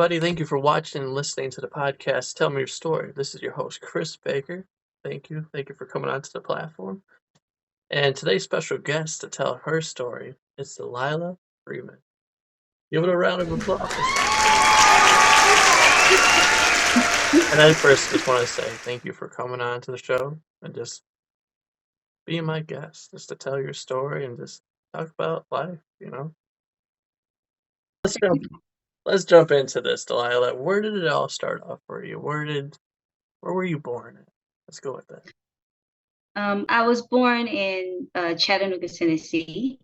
everybody. Thank you for watching and listening to the podcast Tell Me Your Story. This is your host, Chris Baker. Thank you. Thank you for coming onto the platform. And today's special guest to tell her story is Delilah Freeman. Give it a round of applause. And I first just want to say thank you for coming on to the show and just being my guest, just to tell your story and just talk about life, Let's jump let's jump into this, Delilah. Where did it all start off for you? Where were you born at? Let's go with that. I was born in Chattanooga, Tennessee,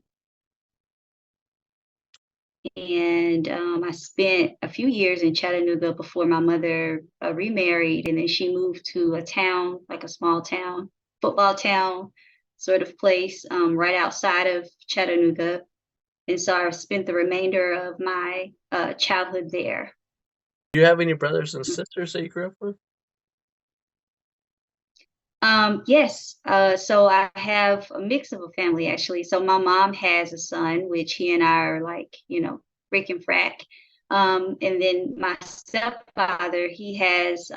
and I spent a few years in Chattanooga before my mother remarried, and then she moved to a town, like a small town, football town sort of place, right outside of Chattanooga. And so I spent the remainder of my childhood there. Do you have any brothers and sisters that you grew up with? Yes. So I have a mix of a family actually. So my mom has a son, which he and I are like, Rick and Frack. And then my stepfather, he has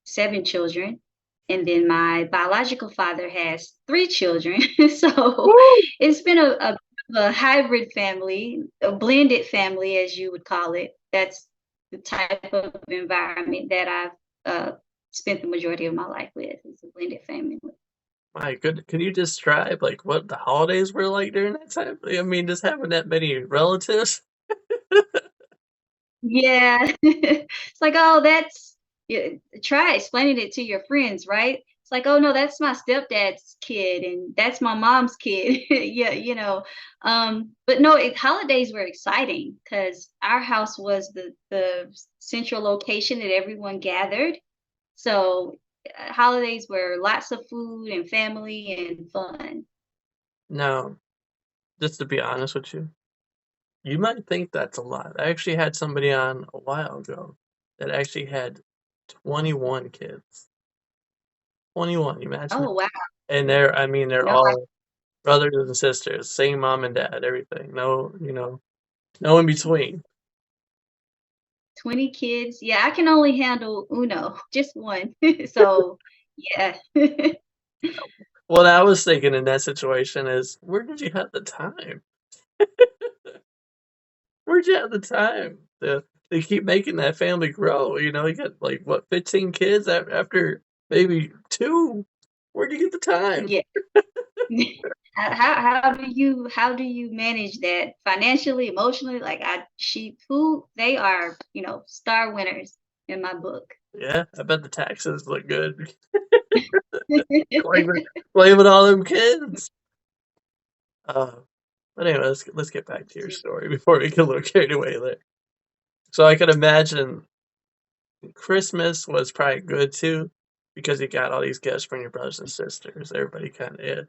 7 children. And then my biological father has 3 children. So Woo! it's been a hybrid family, a blended family, as you would call it. That's the type of environment that I've spent the majority of my life with. It's a blended family. My goodness, can you describe like what the holidays were like during that time? I mean, just having that many relatives. Yeah. It's like, oh, that's yeah, try explaining it to your friends, right? It's like, oh no, that's my stepdad's kid and that's my mom's kid. Yeah, but no, holidays were exciting because our house was the central location that everyone gathered. So holidays were lots of food and family and fun. No, just to be honest with you, you might think that's a lot. I actually had somebody on a while ago that actually had 21 kids. 21, you imagine Oh that? wow. And they're No, all brothers and sisters, same mom and dad, everything. No, no in between. 20 kids. Yeah, I can only handle uno, just one. So, yeah. What I was thinking in that situation is, where did you have the time? Where'd you have the time to keep making that family grow? You got like what, 15 kids after maybe two. Where'd you get the time? Yeah. How do you manage that financially, emotionally? Like who they are, star winners in my book. Yeah, I bet the taxes look good. Blaming, blaming all them kids. Uh, but anyway, let's get back to your story before we get a little carried away there. So I can imagine Christmas was probably good too, because you got all these guests from your brothers and sisters. Everybody kind of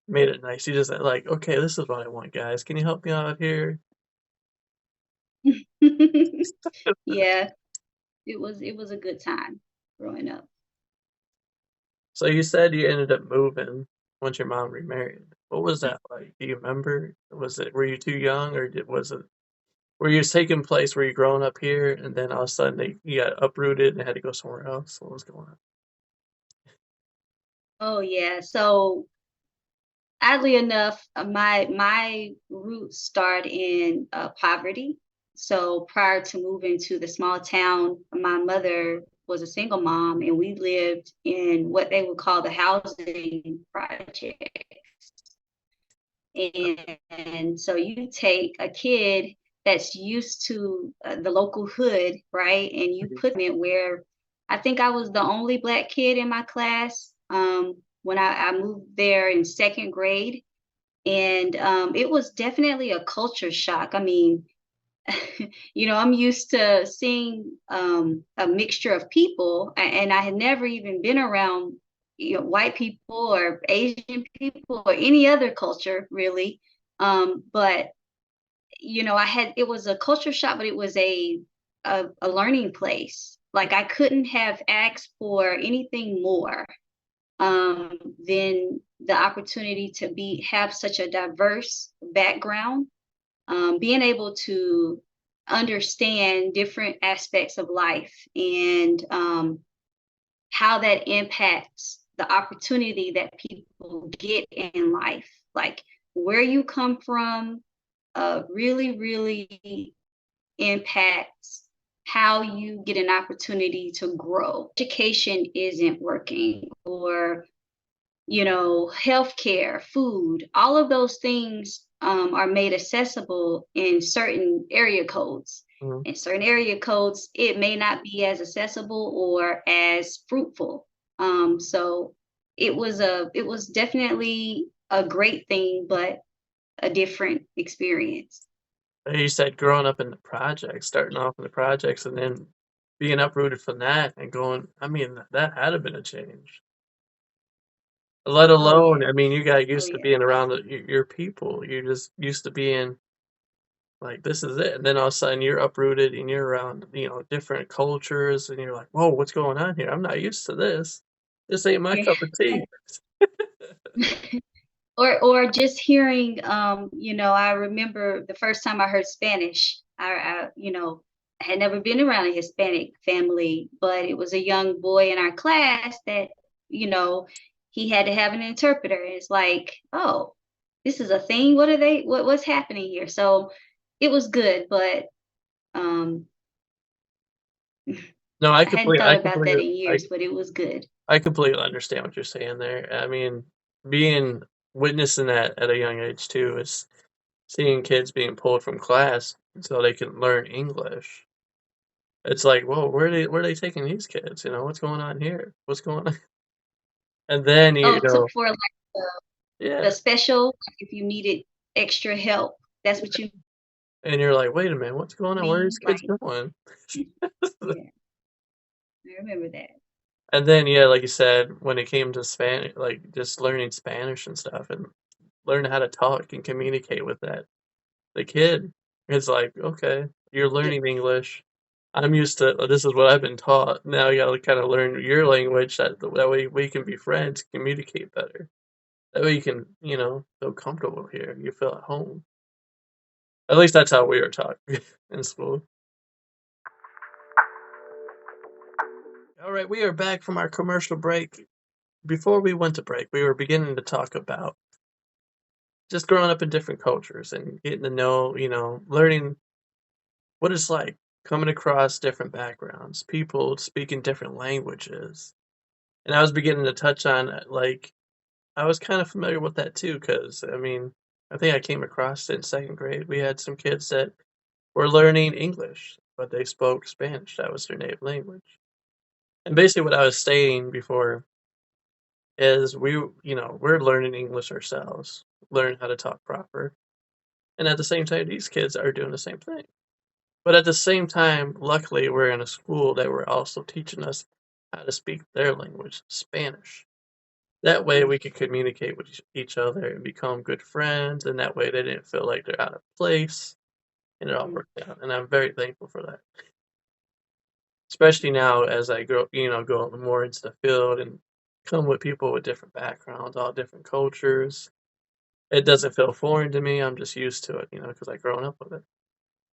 made it nice. You just like, okay, this is what I want, guys. Can you help me out here? Yeah, it was a good time growing up. So you said you ended up moving once your mom remarried. What was that like? Do you remember? Were you too young, or was it were you taking place? Were you growing up here and then all of a sudden you got uprooted and had to go somewhere else? What was going on? Oh yeah. So oddly enough, my roots start in poverty. So prior to moving to the small town, my mother was a single mom, and we lived in what they would call the housing project. And so you take a kid that's used to the local hood, right? And you put them in where I think I was the only Black kid in my class when I moved there in second grade. And it was definitely a culture shock. I mean, I'm used to seeing a mixture of people, and I had never even been around, white people or Asian people or any other culture really. But it was a culture shock, but it was a learning place. Like I couldn't have asked for anything more than the opportunity to have such a diverse background, being able to understand different aspects of life and how that impacts the opportunity that people get in life. Like where you come from, really, really impacts how you get an opportunity to grow. Education isn't working, or healthcare, food, all of those things are made accessible in certain area codes. Mhm. In certain area codes, it may not be as accessible or as fruitful. So it was definitely a great thing, but a different experience. You said growing up in the projects, starting off in the projects, and then being uprooted from that and going. I mean, that had to have been a change. Let Oh alone, yeah. I mean, you got Oh used to yeah. being around your people. You're just used to being like, this is it. And then all of a sudden you're uprooted and you're around, different cultures and you're like, whoa, what's going on here? I'm not used to this. This ain't my Yeah. cup of tea. Or just hearing, I remember the first time I heard Spanish. I had never been around a Hispanic family, but it was a young boy in our class that, you know, he had to have an interpreter. It's like, oh, this is a thing. What's happening here? So it was good, but um No, I hadn't thought about that in years, but it was good. I completely understand what you're saying there. I mean, being witnessing that at a young age too is seeing kids being pulled from class so they can learn English. It's like, whoa, where are they taking these kids? What's going on here? What's going on? And then Oh, for like the yeah, special, like if you needed extra help, that's what you and you're like, wait a minute, what's going on? Where are these mean, kids right? going? Yeah, I remember that. And then, yeah, like you said, when it came to Spanish, like just learning Spanish and stuff, and learning how to talk and communicate with the kid, it's like, okay, you're Yeah. learning English. I'm used to this is what I've been taught. Now you got to kind of learn your language. That way we can be friends, communicate better. That way you can, feel comfortable here. You feel at home. At least that's how we were taught in school. All right, we are back from our commercial break. Before we went to break, we were beginning to talk about just growing up in different cultures and getting to know, learning what it's like coming across different backgrounds, people speaking different languages. And I was beginning to touch on like I was kind of familiar with that too, because I mean, I think I came across it in second grade. We had some kids that were learning English, but they spoke Spanish. That was their native language. And basically, what I was saying before is we're learning English ourselves, learn how to talk proper. And at the same time, these kids are doing the same thing. But at the same time, luckily, we're in a school that we're also teaching us how to speak their language, Spanish. That way we could communicate with each other and become good friends, and that way they didn't feel like they're out of place, and it all Mhm. worked out. And I'm very thankful for that. Especially now as I go more into the field and come with people with different backgrounds, all different cultures. It doesn't feel foreign to me. I'm just used to it, because I've grown up with it.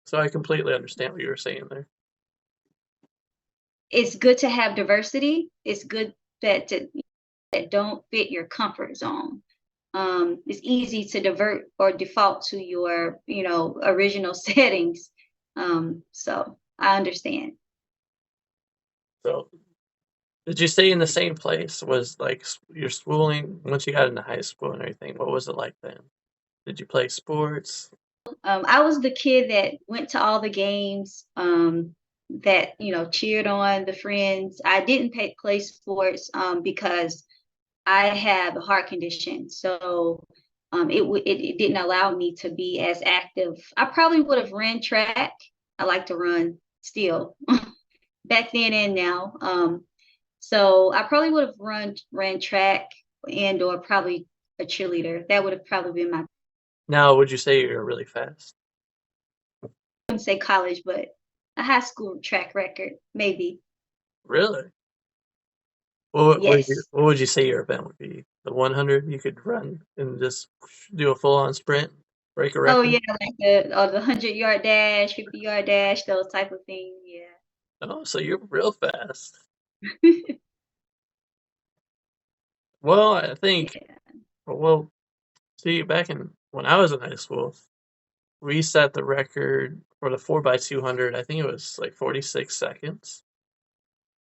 So I completely understand what you were saying there. It's good to have diversity. It's good that don't fit your comfort zone. It's easy to divert or default to your, original settings. So I understand. So did you stay in the same place? Was like your schooling once you got into high school and everything? What was it like then? Did you play sports? I was the kid that went to all the games, that cheered on the friends. I didn't play sports because I have a heart condition, so it didn't allow me to be as active. I probably would have ran track. I like to run still, back then and now. So I probably would have ran track and or probably a cheerleader. That would have probably been my, I Now, would you say you're really fast? wouldn't say college, but a high school track record, maybe. Really? Yes. What would you say your event would be? The 100 you could run and just do a full on sprint? break a Oh, record? yeah, like the 100-yard dash, 50-yard dash, those type of things, yeah. Oh, so you're real fast. Well, I think, Yeah. well, see, back in when I was in high school, we set the record for the 4x200. I think it was like 46 seconds,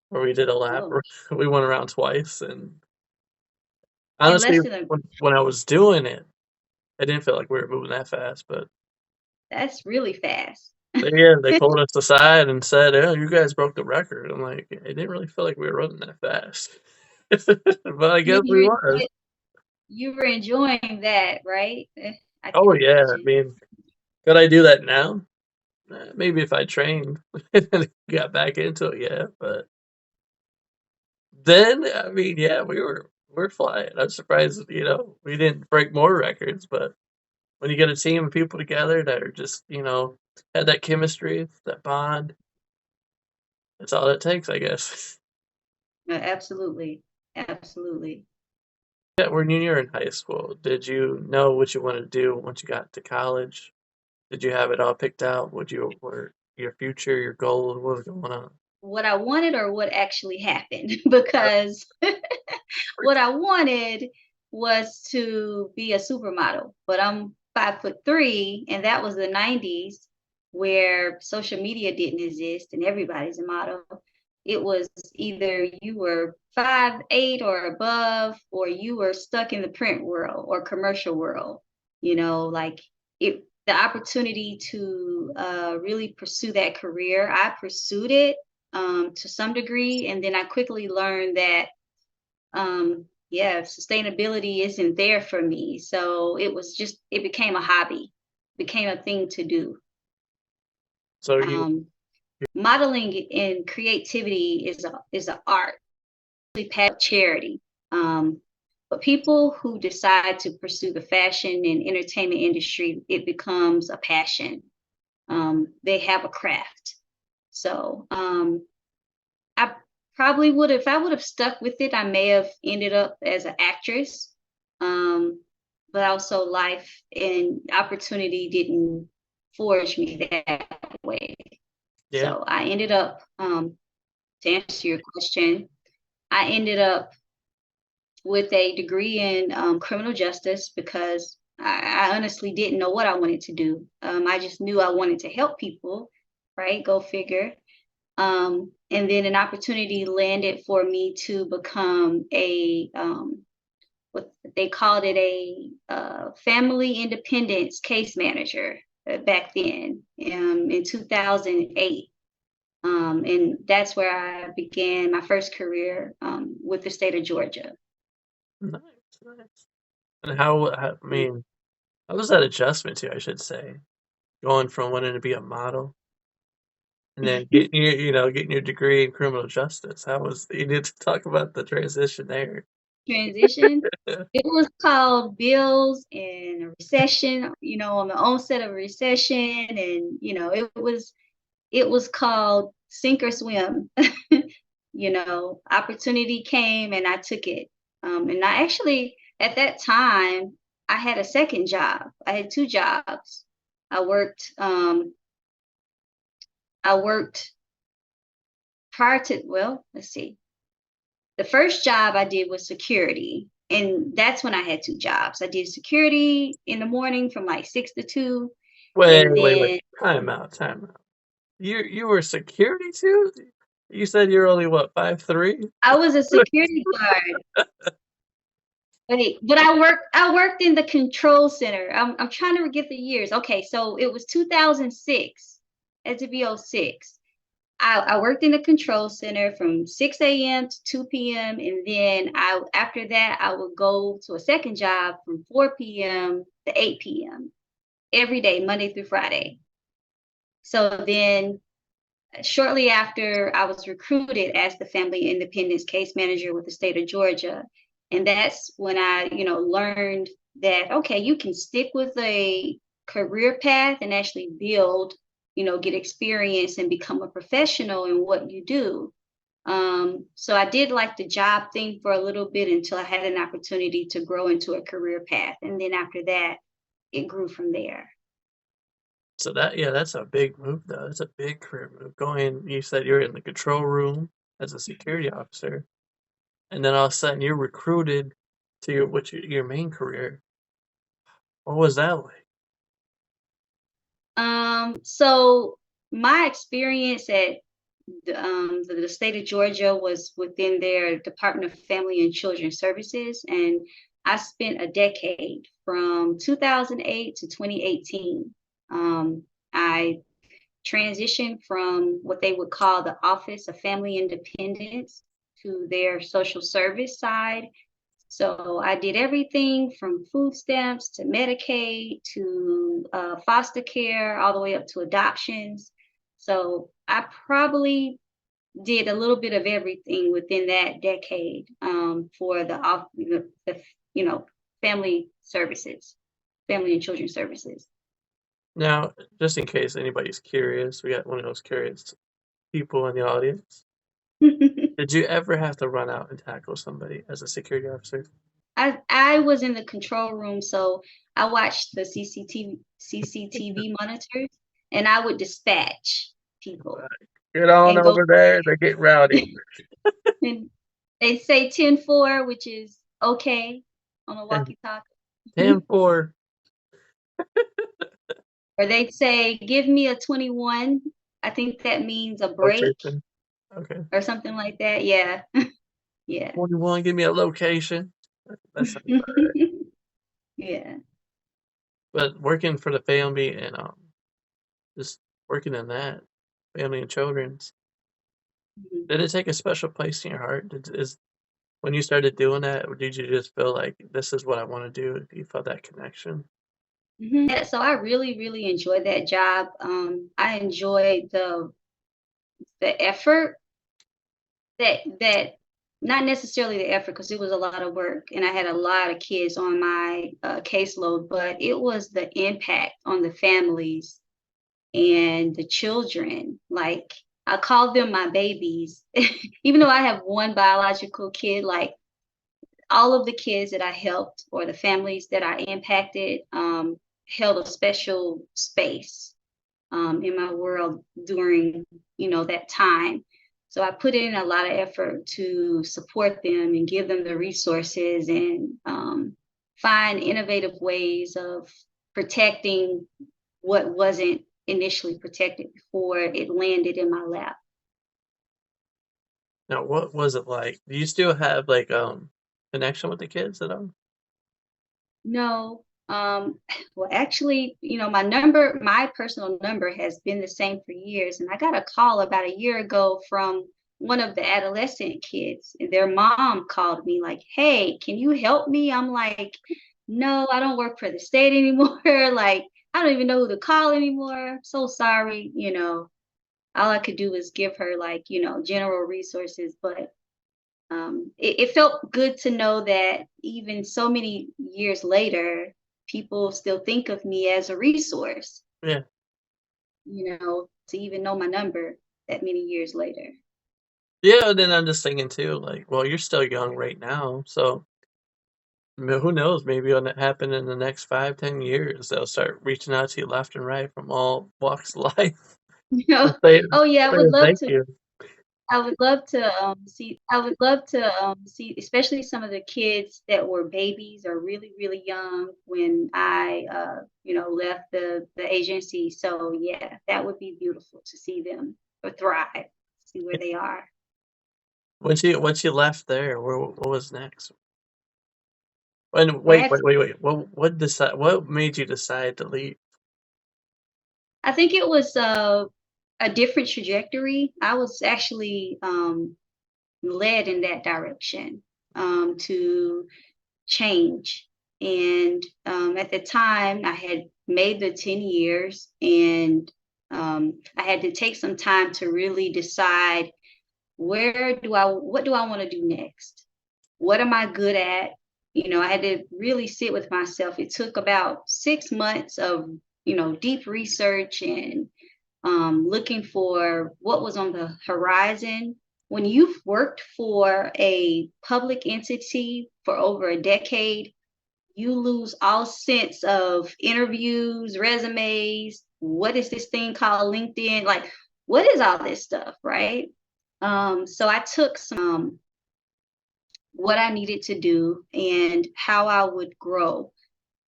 where we did a lap. Oh, We went around twice, and in honestly, less than a when I was doing it, I didn't feel like we were moving that fast. But that's really fast. they pulled us aside and said, "Oh, you guys broke the record." I'm like, it didn't really feel like we were running that fast, but I guess Maybe we was. you were enjoying that, right? I can Oh yeah, I imagine. mean, could I do that now? Maybe if I trained and got back into it, yeah. But then, I mean, yeah, we're flying. I'm surprised, we didn't break more records. But when you get a team of people together that are just, had that chemistry, that bond, that's all it takes, I guess. No, absolutely. Absolutely. Yeah, when you were in high school, did you know what you wanted to do once you got to college? Did you have it all picked out? What you were your future, your goals, what was going on? What I wanted or what actually happened because what I wanted was to be a supermodel, but I'm 5'3", and that was the 90s where social media didn't exist and everybody's a model. It was either you were 5'8" or above, or you were stuck in the print world or commercial world. Like the opportunity to really pursue that career. I pursued it to some degree, and then I quickly learned that yeah, sustainability isn't there for me. So it became a hobby, became a thing to do. So you Um, Modeling and creativity is an art, really charity. Um, but people who decide to pursue the fashion and entertainment industry, it becomes a passion. They have a craft. So I probably would if I would have stuck with it, I may have ended up as an actress. Um, but also life and opportunity didn't forge me that way. yeah, So I ended up, to answer your question, I ended up with a degree in criminal justice because I honestly didn't know what I wanted to do. I just knew I wanted to help people, right? Go figure. And then an opportunity landed for me to become what they called it, a family independence case manager back then in 2008. And that's where I began my first career with the state of Georgia. nice, nice. And I mean, how was that adjustment to, I should say, going from wanting to be a model and then getting your degree in criminal justice? How was you need to talk about the transition there? Transition. It was called Bills and a Recession, on the onset of a recession. And, it was called sink or swim. Opportunity came and I took it. And I actually, at that time, I had a second job. I had two jobs. I worked, um, I worked let's see. The first job I did was security. And that's when I had two jobs. I did security in the morning from like 6 to 2. Wait, And wait, wait. then Time out, time out. You were security too? You said you're only what, 5'3"? I was a security guard. Wait, but I worked in the control center. I'm trying to get the years. Okay, so it was 2006. Had to be '06. I worked in the control center from 6 a.m. to 2 p.m. And then after that I would go to a second job from 4 p.m. to 8 p.m. every day, Monday through Friday. So then shortly after, I was recruited as the family independence case manager with the state of Georgia. And that's when I, learned that, okay, you can stick with a career path and actually build, get experience and become a professional in what you do. So I did like the job thing for a little bit until I had an opportunity to grow into a career path. And then after that, it grew from there. So that's a big move though. It's a big career move. You said you're in the control room as a security officer, and then all of a sudden you're recruited to your main career. What was that like? So my experience at the state of Georgia was within their Department of Family and Children Services, and I spent a decade from 2008 to 2018. I transitioned from what they would call the Office of Family Independence to their social service side. So I did everything from food stamps to Medicaid to foster care, all the way up to adoptions. So I probably did a little bit of everything within that decade for you know family services, family and children services. Now, just in case anybody's curious, we got one of those curious people in the audience. Did you ever have to run out and tackle somebody as a security officer? I was in the control room, so I watched the CCTV monitors, and I would dispatch people Get on and go. over there. They're getting rowdy. And they say 10-4, which is okay on a 10, walkie-talkie. 10-4. Or they'd say, give me a 21. I think that means a break Location. Okay. or something like that. Yeah. Yeah. 21, give me a location. That sounds about right. Yeah. But working for the family and just working in that family and children's, Mhm. did it take a special place in your heart? When you started doing that, or did you just feel like this is what I want to do? You felt that connection? Yeah, so I really, really enjoyed that job. I enjoyed the effort that not necessarily the effort because it was a lot of work and I had a lot of kids on my caseload, but it was the impact on the families and the children. Like I call them my babies, even though I have one biological kid. Like all of the kids that I helped or the families that I impacted held a special space in my world during that time. So I put in a lot of effort to support them and give them the resources and find innovative ways of protecting what wasn't initially protected before it landed in my lap. Now, what was it like? Do you still have like connection with the kids at all? No. Well, actually, my personal number has been the same for years. And I got a call about a year ago from one of the adolescent kids. And their mom called me like, hey, can you help me? I'm like, no, I don't work for the state anymore. Like, I don't even know who to call anymore. So sorry. All I could do was give her like, general resources. But it felt good to know that even so many years later, people still think of me as a resource, Yeah. to even know my number that many years later. Yeah, and then I'm just thinking too, like, well, you're still young right now, so who knows? Maybe it'll happen in the next 5, 10 years. They'll start reaching out to you left and right from all walks of life You and know, oh yeah, saying thank you. I would love to see, especially some of the kids that were babies or really, really young when I, left the agency. So yeah, that would be beautiful to see them thrive, see where they are. Once you left there, what was next? And Well, wait. What made you decide to leave? I think it was a different trajectory. I was actually led in that direction to change. And at the time, I had made the 10 years and I had to take some time to really decide what do I want to do next? What am I good at? I had to really sit with myself. It took about 6 months of, deep research and looking for what was on the horizon. When you've worked for a public entity for over a decade, you lose all sense of interviews, resumes. What is this thing called LinkedIn? Like, what is all this stuff, right? So I took some what I needed to do and how I would grow.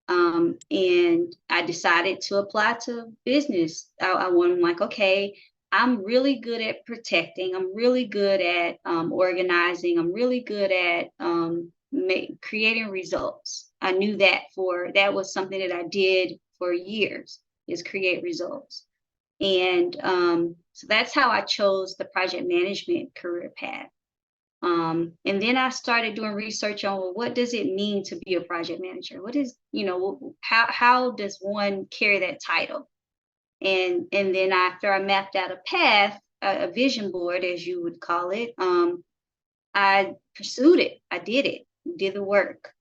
And I decided to apply to business. I wanted, like, okay, I'm really good at protecting. I'm really good at organizing. I'm really good at creating results. I knew that was something that I did for years, is create results. And so that's how I chose the project management career path. And then I started doing research on, well, what does it mean to be a project manager? What is, how does one carry that title? And then after I mapped out a path, a vision board, as you would call it, I pursued it. I did the work.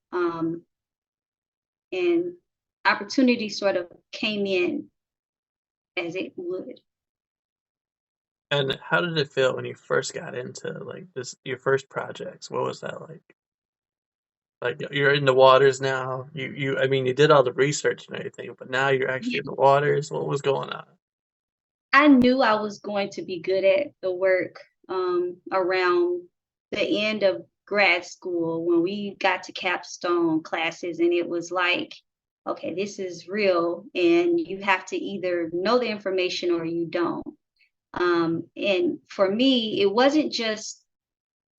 And opportunity sort of came in as it would. And how did it feel when you first got into like this, your first projects? What was that like? Like you're in the waters now. I mean, you did all the research and everything, but now you're actually in the waters. What was going on? I knew I was going to be good at the work around the end of grad school when we got to capstone classes, and it was like, okay, this is real, and you have to either know the information or you don't. And for me, it wasn't just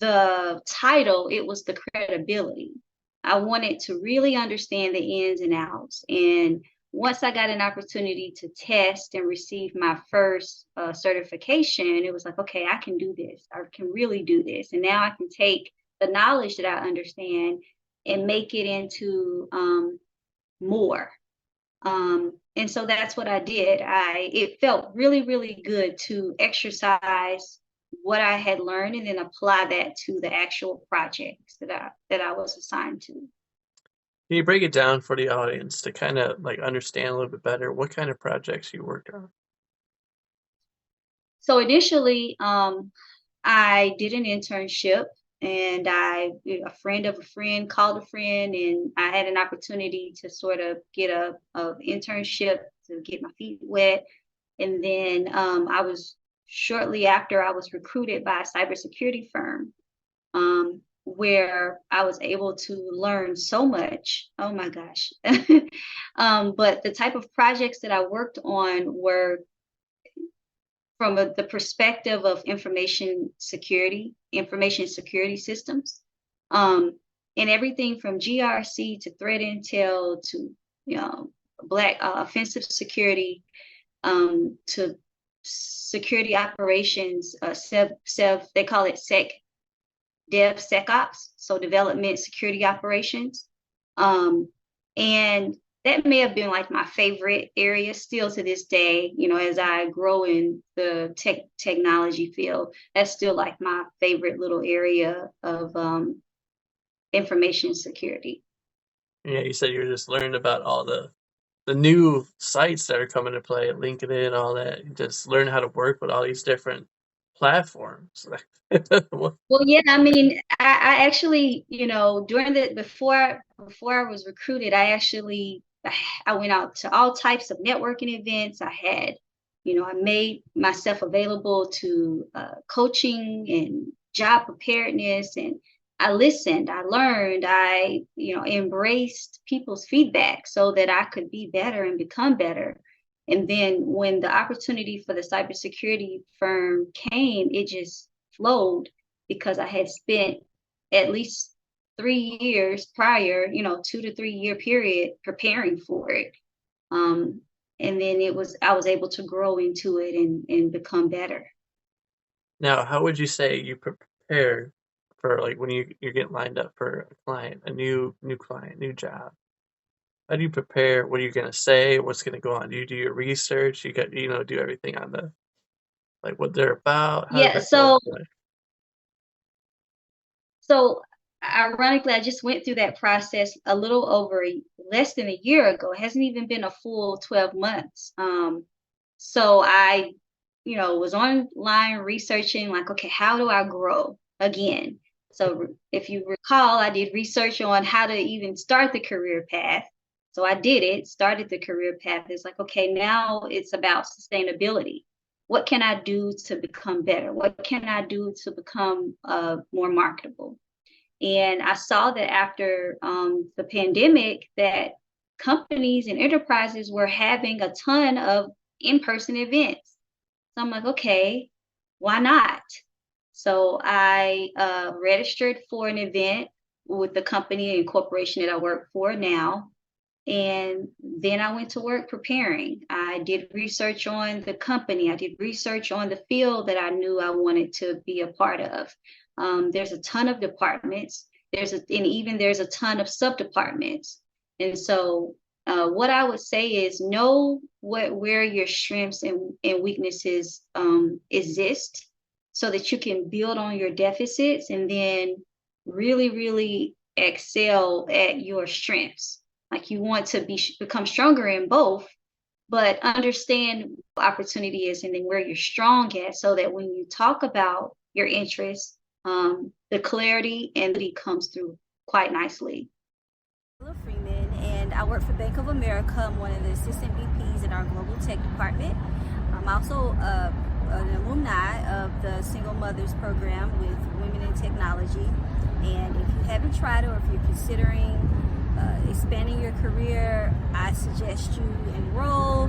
the title, it was the credibility. I wanted to really understand the ins and outs. And once I got an opportunity to test and receive my first certification, it was like, okay, I can do this. I can really do this. And now I can take the knowledge that I understand and make it into more. And so that's what I did. It felt really, really good to exercise what I had learned and then apply that to the actual projects that I was assigned to. Can you break it down for the audience to kind of like understand a little bit better what kind of projects you worked on? So initially, I did an internship, and a friend of a friend called a friend, and I had an opportunity to sort of get a internship to get my feet wet. And then I was shortly after I was recruited by a cybersecurity firm, where I was able to learn so much. Oh my gosh. But the type of projects that I worked on were from the perspective of information security systems, and everything from GRC to threat intel to black offensive security, to security operations, they call it DevSecOps, so development security operations. And that may have been like my favorite area still to this day, as I grow in the technology field. That's still like my favorite little area of information security. Yeah, you said you were just learning about all the new sites that are coming to play, LinkedIn, all that. You just learn how to work with all these different platforms. Well, yeah, I mean, I actually, during before I was recruited, I went out to all types of networking events. I made myself available to coaching and job preparedness, and I listened, I learned, embraced people's feedback so that I could be better and become better. And then when the opportunity for the cybersecurity firm came, it just flowed because I had spent at least 3 years prior, 2 to 3 year period preparing for it. And then I was able to grow into it and become better. Now, how would you say you prepare for like when you're getting lined up for a client, a new client, new job? How do you prepare? What are you gonna say? What's gonna go on? Do you do your research? You got do everything on the like what they're about? How does Yeah, that go? so ironically, I just went through that process a little over less than a year ago. It hasn't even been a full 12 months. So I, was online researching, like, okay, how do I grow again? So if you recall, I did research on how to even start the career path. So I did it, started the career path. It's like, okay, now it's about sustainability. What can I do to become better? What can I do to become more marketable? And I saw that after the pandemic, that companies and enterprises were having a ton of in-person events. So I'm like, okay, why not? So I registered for an event with the company and corporation that I work for now. And then I went to work preparing. I did research on the company. I did research on the field that I knew I wanted to be a part of. There's a ton of departments. There's a ton of sub departments. And so, what I would say is know where your strengths and weaknesses exist, so that you can build on your deficits and then really, really excel at your strengths. Like you want to become stronger in both, but understand what opportunity is and then where you're strong at, so that when you talk about your interests, the clarity and the comes through quite nicely. Delilah Freeman, and I work for Bank of America. I'm one of the assistant VPs in our global tech department. I'm also an alumni of the Single Mothers Program with Women in Technology. And if you haven't tried it, or if you're considering expanding your career, I suggest you enroll,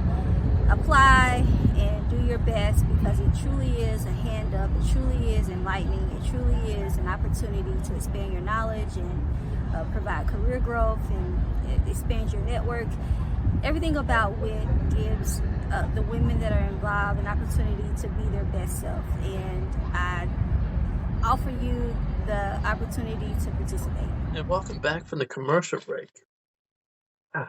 apply, and do your best, because it truly is a hand up. It truly is enlightening. It truly is an opportunity to expand your knowledge and provide career growth and expand your network. Everything about WIT gives the women that are involved an opportunity to be their best self, and I offer you the opportunity to participate. And welcome back from the commercial break. All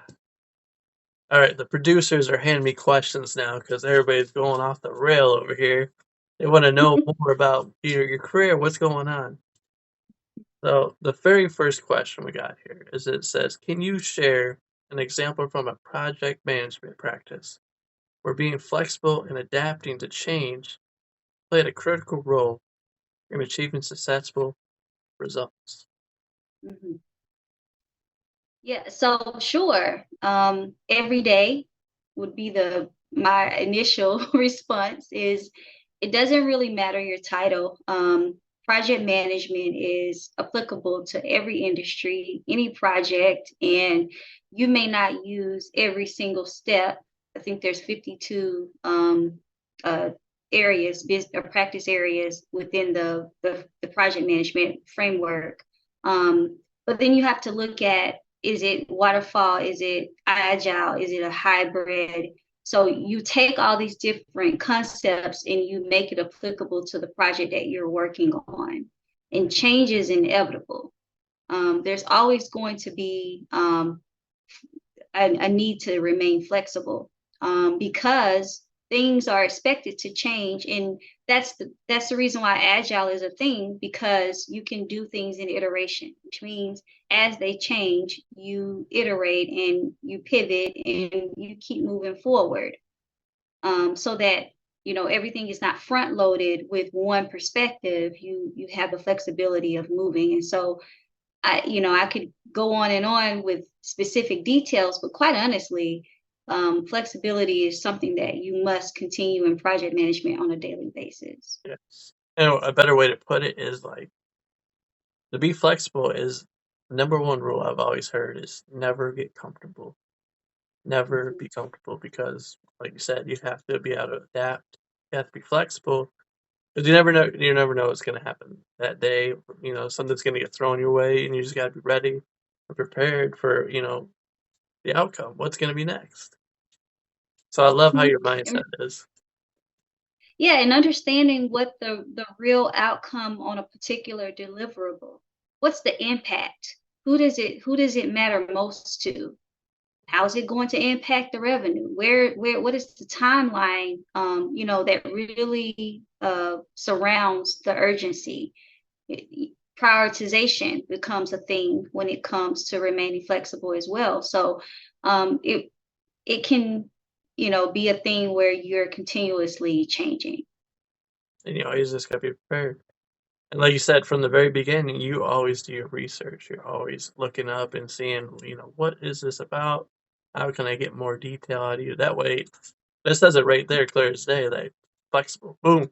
right, the producers are handing me questions now because everybody's going off the rail over here. They want to know more about your career, what's going on. So the very first question we got here is, it says, can you share an example from a project management practice where being flexible and adapting to change played a critical role in achieving successful results? Mm-hmm. Yeah, so sure. Every day would be my initial response is, it doesn't really matter your title. Project management is applicable to every industry, any project, and you may not use every single step. I think there's 52 uh, practice areas within the project management framework. But then you have to look at, is it waterfall? Is it agile? Is it a hybrid? So you take all these different concepts and you make it applicable to the project that you're working on. And change is inevitable. There's always going to be a need to remain flexible, because things are expected to change, and that's the reason why agile is a thing, because you can do things in iteration, which means as they change, you iterate and you pivot and you keep moving forward, so that everything is not front loaded with one perspective. You have the flexibility of moving. And so I could go on and on with specific details, but quite honestly, flexibility is something that you must continue in project management on a daily basis. Yes. And a better way to put it is, like, to be flexible is the number one rule I've always heard is never get comfortable. Never Mhm. be comfortable, because, like you said, you have to be able to adapt. You have to be flexible, because you never know. You never know what's going to happen that day. Something's going to get thrown your way, and you just got to be ready and prepared for the outcome. What's going to be next? So I love how your And mindset is. yeah, and understanding what the real outcome on a particular deliverable. What's the impact? Who does it matter most to? How is it going to impact the revenue? What is the timeline, that really surrounds the urgency? Prioritization becomes a thing when it comes to remaining flexible as well. So it can, be a thing where you're continuously changing. And you always just got to be prepared. And like you said, from the very beginning, you always do your research. You're always looking up and seeing, what is this about? How can I get more detail out of you? That way, this says it right there, clear as day, like flexible. Boom.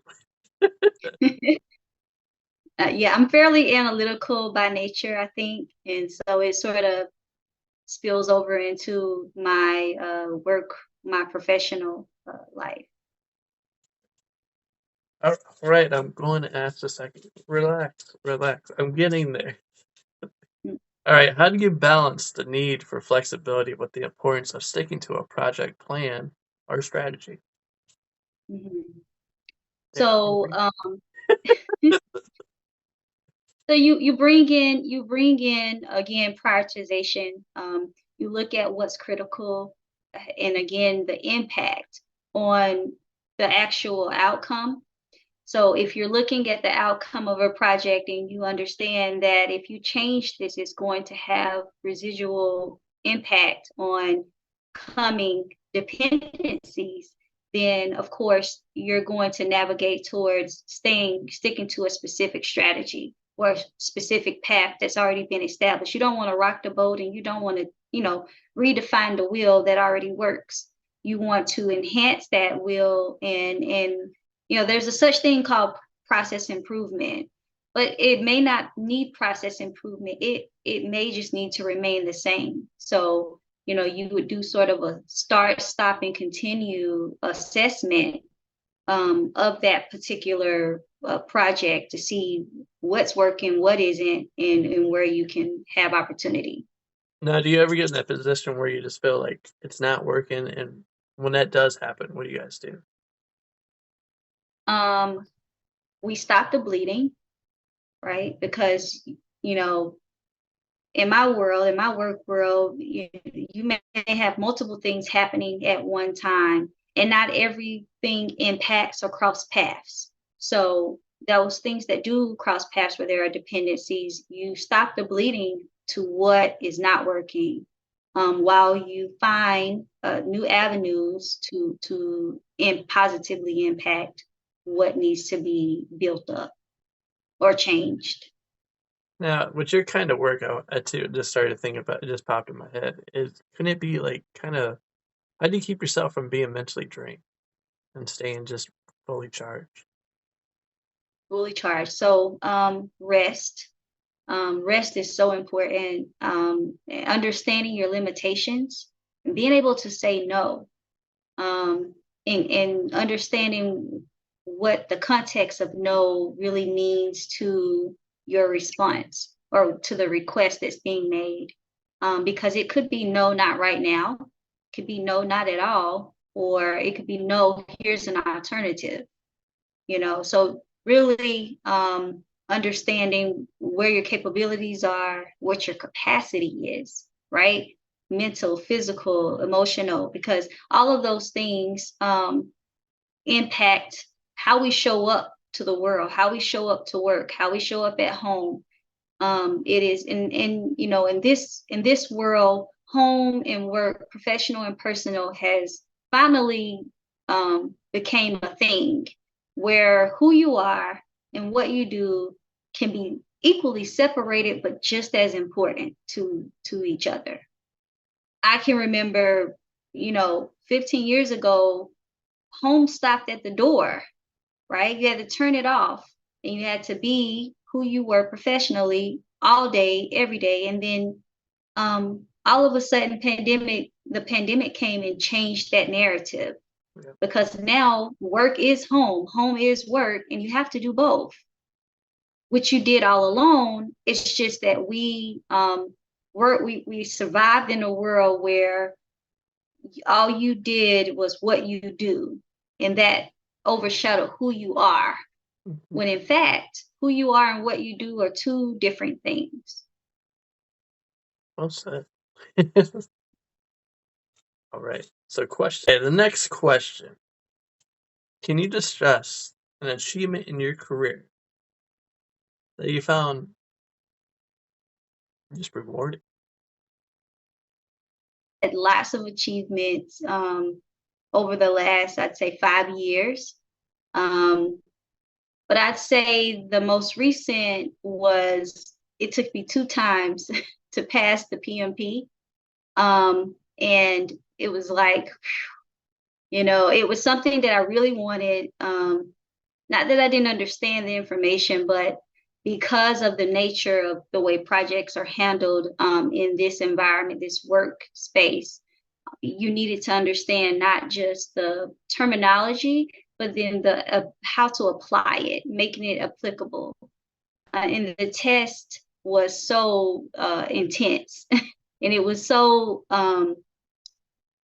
Yeah, I'm fairly analytical by nature, I think. And so it sort of spills over into my work, my professional life. All right, I'm going to ask a second. Relax, relax. I'm getting there. All right, how do you balance the need for flexibility with the importance of sticking to a project plan or strategy? Mm-hmm. Yeah. So, so you bring in again prioritization. You look at what's critical, and again the impact on the actual outcome. So if you're looking at the outcome of a project and you understand that if you change this, it's going to have residual impact on coming dependencies, then of course you're going to navigate towards sticking to a specific strategy or a specific path that's already been established. You don't want to rock the boat, and you don't want to, redefine the wheel that already works. You want to enhance that wheel, and there's a such thing called process improvement, but it may not need process improvement. It may just need to remain the same. So you would do sort of a start, stop, and continue assessment of that particular project to see what's working, what isn't, and where you can have opportunity. Now, do you ever get in that position where you just feel like it's not working? And when that does happen, what do you guys do? We stop the bleeding, right? Because, in my world, in my work world, you may have multiple things happening at one time, and not everything impacts or cross paths. So those things that do cross paths where there are dependencies, you stop the bleeding to what is not working, while you find new avenues to positively impact what needs to be built up or changed. Now, with your kind of work, I too just started thinking about it, just popped in my head. Couldn't it be like kind of, how do you keep yourself from being mentally drained and staying just fully charged? Fully charged. So rest. Rest is so important. Understanding your limitations and being able to say no, and understanding what the context of no really means to your response or to the request that's being made. Because it could be no, not right now. It could be no, not at all. Or it could be no, here's an alternative. So really understanding where your capabilities are, what your capacity is, right? Mental, physical, emotional, because all of those things impact how we show up to the world, how we show up to work, how we show up at home. It is in this world, home and work, professional and personal, has finally became a thing where who you are and what you do can be equally separated, but just as important to each other. I can remember, 15 years ago, home stopped at the door, right? You had to turn it off, and you had to be who you were professionally all day, every day. And then all of a sudden, the pandemic came and changed that narrative. Yeah. Because now work is home is work, and you have to do both, which you did all alone. It's just that we survived in a world where all you did was what you do, and that overshadowed who you are, when in fact who you are and what you do are two different things. Well said. All right. So, the next question: can you discuss an achievement in your career that you found just rewarding? Had lots of achievements over the last, I'd say, 5 years. But I'd say the most recent was, it took me 2 times to pass the PMP. And it was like, it was something that I really wanted. Not that I didn't understand the information, but because of the nature of the way projects are handled in this environment, this workspace, you needed to understand not just the terminology, but then the how to apply it, making it applicable. And the test was so intense, and it was so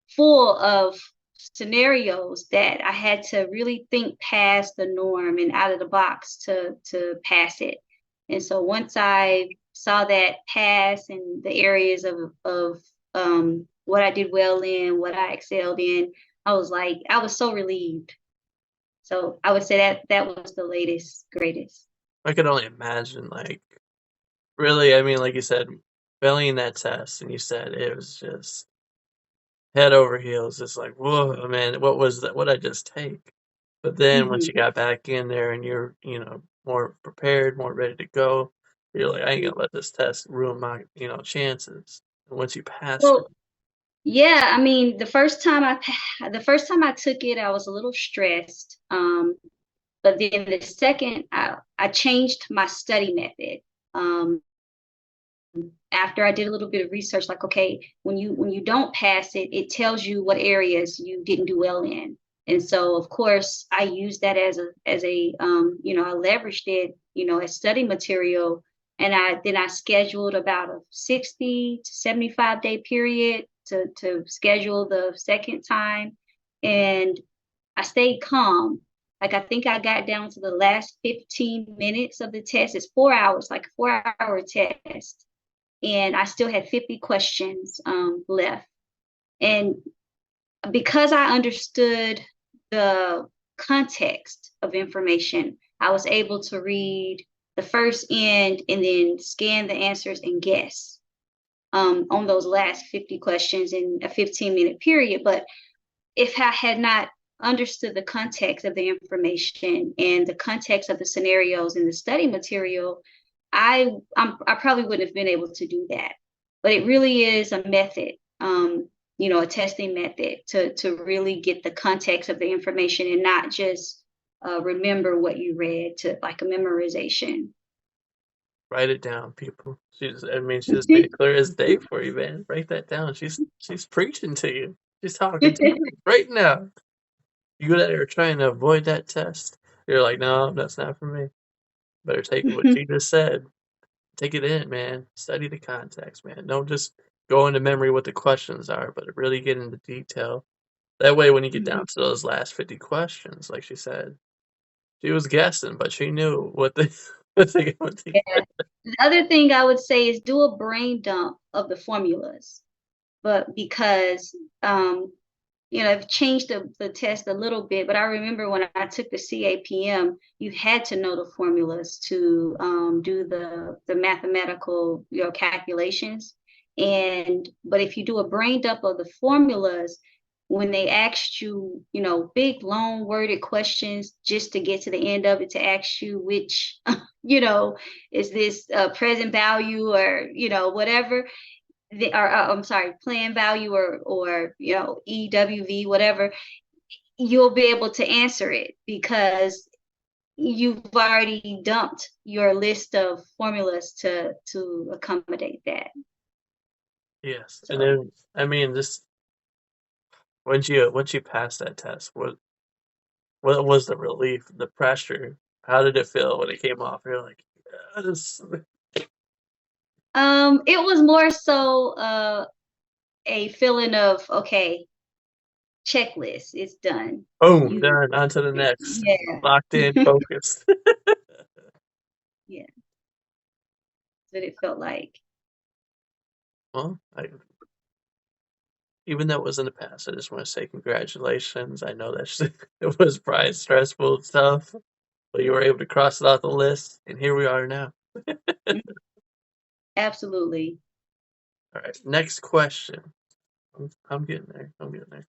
full of scenarios that I had to really think past the norm and out of the box to pass it. And so once I saw that pass and the areas of what I did well in, what I excelled in, I was so relieved. So I would say that was the latest, greatest. I could only imagine, like, really, I mean, like you said, failing that test, and you said it was just head over heels. It's like, whoa, man, what was that? What I just take? But then once Mhm. you got back in there and you're, more prepared, more ready to go, you're like, I ain't gonna let this test ruin my, chances. And once you pass it, Well, yeah, I mean, the first time I took it, I was a little stressed. But then the second, I changed my study method. Um, After I did a little bit of research, like, okay, when you don't pass it, it tells you what areas you didn't do well in. And so, of course, I used that as a I leveraged it, as study material. And I scheduled about a 60 to 75 day period to schedule the second time. And I stayed calm. Like, I think I got down to the last 15 minutes of the test. It's 4 hours, like a 4 hour test. And I still had 50 questions left. And because I understood the context of information, I was able to read the first end and then scan the answers and guess on those last 50 questions in a 15-minute period. But if I had not understood the context of the information and the context of the scenarios in the study material, I probably wouldn't have been able to do that. But it really is a method, a testing method to really get the context of the information and not just remember what you read, to like a memorization. write it down, people. She just made it clear as day for you, man. Write that down. She's preaching to you. She's talking to you right now. You that are trying to avoid that test, you're like, no, that's not for me. Better take what she just said. Take it in, man. Study the context, man. Don't just go into memory what the questions are, but really get into detail. That way, when you get down to those last 50 questions, like she said, she was guessing, but she knew what they what they Yeah. The other thing I would say is do a brain dump of the formulas, but because I've changed the test a little bit, but I remember when I took the CAPM, you had to know the formulas to do the mathematical calculations. But if you do a brain dump of the formulas, when they asked you, big long worded questions just to get to the end of it, to ask you which, is this present value or whatever, I'm sorry, plan value or EWV, whatever, you'll be able to answer it because you've already dumped your list of formulas to accommodate that. Yes, and So then I mean, just once you pass that test, what was the relief, the pressure? How did it feel when it came off? You're like, yes. it was more so a feeling of, okay, checklist, it's done. Boom, You done. On to the next. Yeah. Locked in, focused. Yeah, that's what it felt like. Well, even though it was in the past, I just want to say congratulations. I know that it was probably stressful and stuff, but you were able to cross it off the list, and here we are now. Absolutely. All right, next question. I'm getting there. I'm getting there.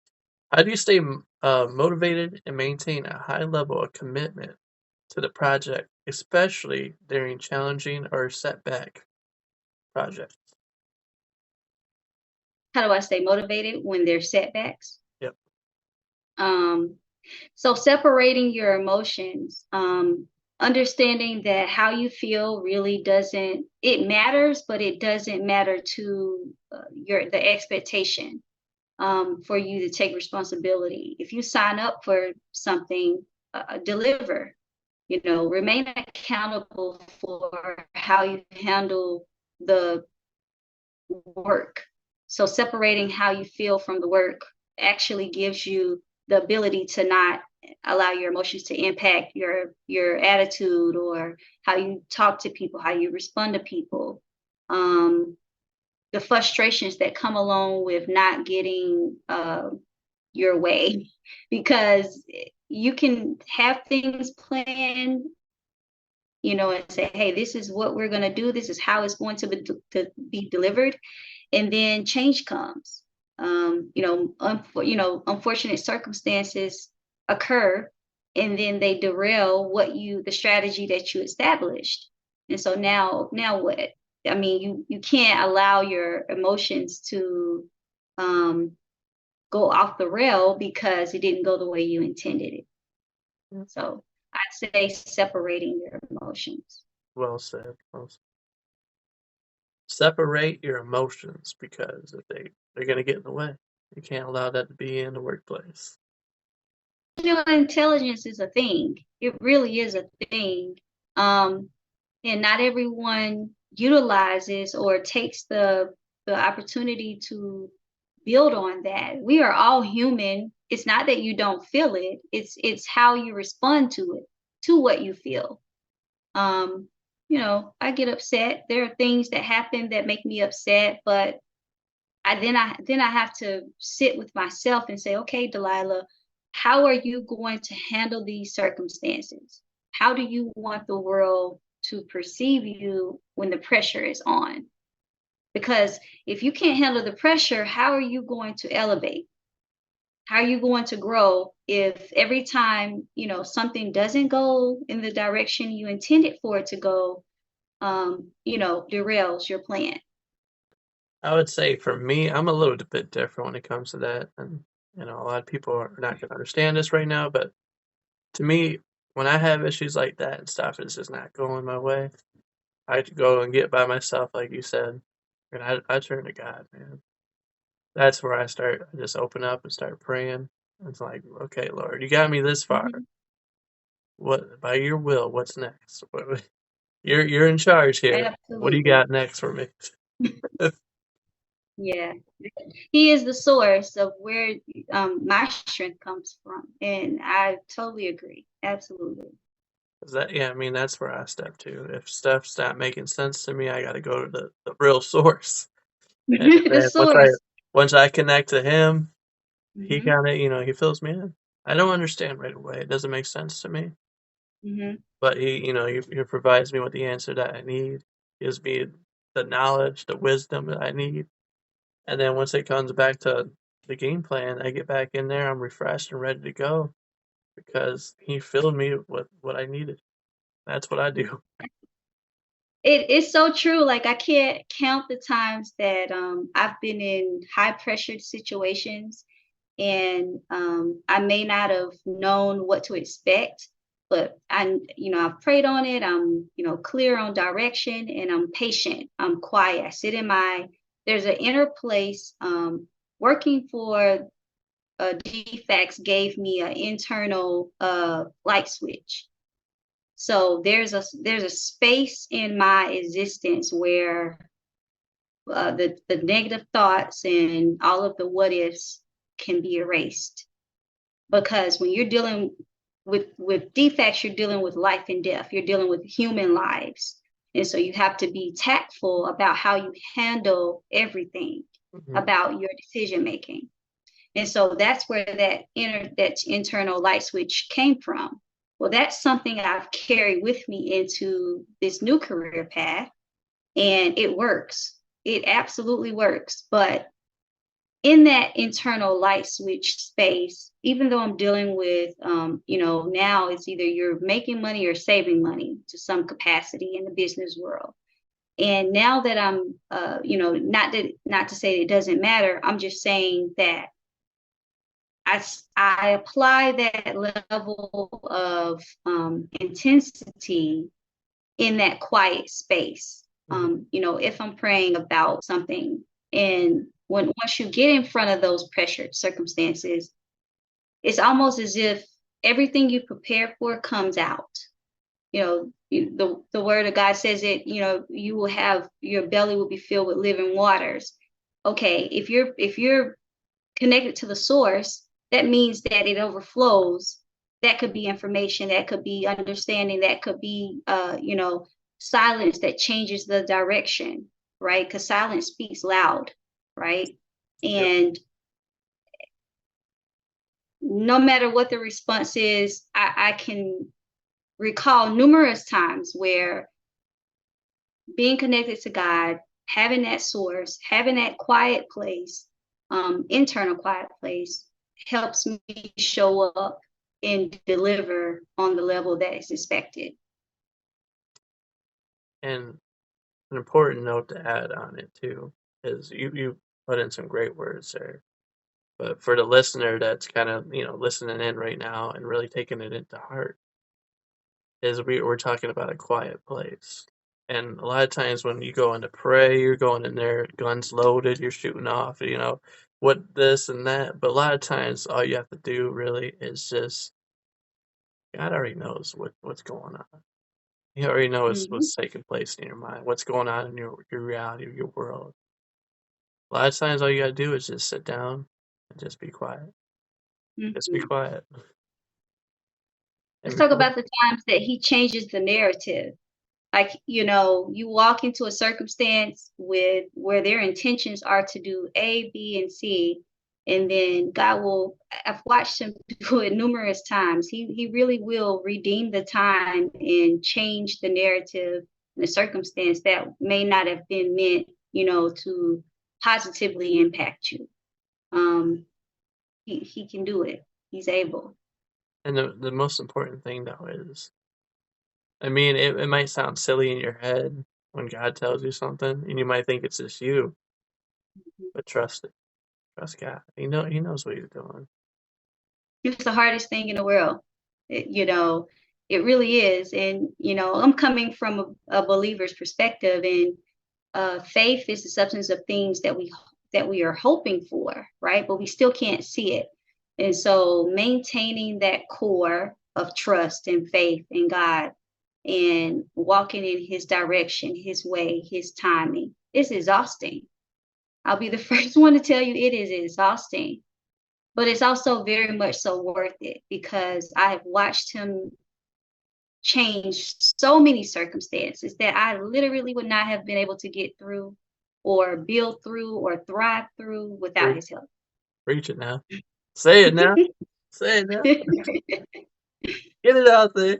How do you stay motivated and maintain a high level of commitment to the project, especially during challenging or setback projects? How do I stay motivated when there's setbacks? Yep. So separating your emotions, understanding that how you feel really doesn't, it matters, but it doesn't matter to the expectation for you to take responsibility. If you sign up for something, deliver, remain accountable for how you handle the work. So separating how you feel from the work actually gives you the ability to not allow your emotions to impact your attitude or how you talk to people, how you respond to people. The frustrations that come along with not getting your way, because you can have things planned, and say, hey, this is what we're going to do. This is how it's going to be delivered. And then change comes. Unfortunate circumstances occur, and then they derail the strategy that you established. And so now what? I mean, you can't allow your emotions to go off the rail because it didn't go the way you intended it. So I'd say separating your emotions. Well said. Separate your emotions, because if they're going to get in the way, you can't allow that to be in the workplace. Intelligence is a thing. It really is a thing. And not everyone utilizes or takes the opportunity to build on that. We are all human. It's not that you don't feel it. It's how you respond to it, to what you feel. I get upset. There are things that happen that make me upset, but I have to sit with myself and say, okay, Delilah, how are you going to handle these circumstances? How do you want the world to perceive you when the pressure is on? Because if you can't handle the pressure, how are you going to elevate? How are you going to grow if every time, something doesn't go in the direction you intended for it to go, derails your plan? I would say for me, I'm a little bit different when it comes to that. And, a lot of people are not going to understand this right now, but to me, when I have issues like that and stuff is just not going my way, I have to go and get by myself, like you said. And I turn to God, man. That's where I just open up and start praying. It's like, okay, Lord, you got me this far. Mm-hmm. What, by your will, what's next? You're in charge here. Absolutely. What do you got next for me? Yeah, he is the source of where my strength comes from, and I totally agree. Absolutely. That's where I step to. If stuff's not making sense to me, I got to go to the real source. And The then source. once I connect to him, he Mm-hmm. kind of, he fills me in. I don't understand right away. It doesn't make sense to me. Mm-hmm. But he provides me with the answer that I need, gives me the knowledge, the wisdom that I need. And then once it comes back to the game plan, I get back in there, I'm refreshed and ready to go because he filled me with what I needed. That's what I do. It's so true. Like, I can't count the times that I've been in high pressured situations, and I may not have known what to expect, but I've prayed on it. I'm, clear on direction, and I'm patient. I'm quiet. I sit in there's an inner place. Working for DFAX gave me an internal light switch. So there's a space in my existence where the negative thoughts and all of the what ifs can be erased. Because when you're dealing with defects, you're dealing with life and death. You're dealing with human lives. And so you have to be tactful about how you handle everything about your decision making. And so that's where that internal light switch came from. Well, that's something I've carried with me into this new career path, and it works. It absolutely works. But in that internal light switch space, even though I'm dealing with, now it's either you're making money or saving money to some capacity in the business world. And now that I'm, not to say it doesn't matter, I'm just saying that I apply that level of intensity in that quiet space. If I'm praying about something, and once you get in front of those pressured circumstances, it's almost as if everything you prepare for comes out. The word of God says it, you will have, your belly will be filled with living waters. Okay, if you're connected to the source, that means that it overflows. That could be information, that could be understanding, that could be silence that changes the direction, right? Because silence speaks loud, right? And no matter what the response is, I can recall numerous times where being connected to God, having that source, having that quiet place, internal quiet place, helps me show up and deliver on the level that is expected. And an important note to add on it too is you put in some great words there. But for the listener that's kind of, listening in right now and really taking it into heart, is we're talking about a quiet place. And a lot of times when you go in to pray, you're going in there, guns loaded, you're shooting off, what this and that. But a lot of times all you have to do really is just, God already knows what's going on. He already knows what's taking place in your mind, what's going on in your reality, your world. A lot of times all you gotta do is just sit down and just be quiet. Just be quiet. Let's talk about the times that he changes the narrative. Like, you walk into a circumstance where their intentions are to do A, B, and C, and then God will, I've watched him do it numerous times. He really will redeem the time and change the narrative in a circumstance that may not have been meant, to positively impact you. He can do it. He's able. And the most important thing though is, it might sound silly in your head when God tells you something, and you might think it's just you, but trust it. Trust God. He knows what he's doing. It's the hardest thing in the world. It really is. And, I'm coming from a believer's perspective, and faith is the substance of things that we are hoping for, right? But we still can't see it. And so maintaining that core of trust and faith in God and walking in his direction, his way, his timing, is exhausting. I'll be the first one to tell you it is exhausting. But it's also very much so worth it, because I have watched him change so many circumstances that I literally would not have been able to get through or build through or thrive through without his help. Preach it now. Say it now. Say it now. Get it out there.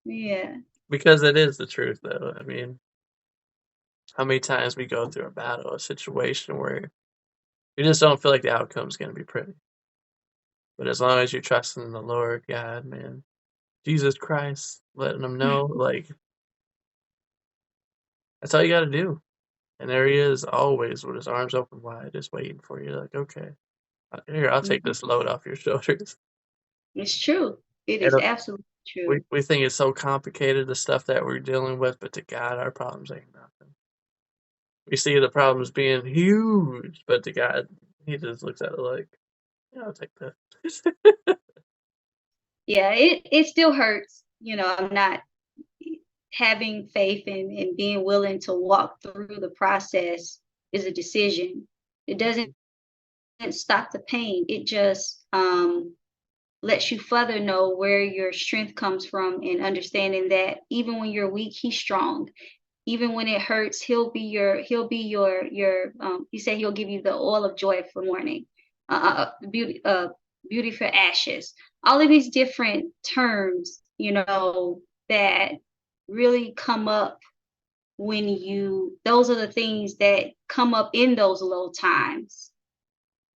Yeah. Because it is the truth, though. How many times we go through a battle, a situation where you just don't feel like the outcome's going to be pretty. But as long as you're trusting in the Lord, God, man, Jesus Christ, letting them know, that's all you got to do. And there he is, always with his arms open wide, just waiting for you. Like, okay, here, I'll take this load off your shoulders. It's true. It is absolutely true. We think it's so complicated, the stuff that we're dealing with, but to God, our problems ain't nothing. We see the problems being huge, but to God, he just looks at it like, yeah, I'll take that. Yeah, it still hurts. I'm not having faith and being willing to walk through the process is a decision. It doesn't stop the pain. It just lets you further know where your strength comes from, and understanding that even when you're weak, he's strong. Even when it hurts, he'll be your he said he'll give you the oil of joy for mourning, beauty for ashes. All of these different terms, that really come up when those are the things that come up in those low times.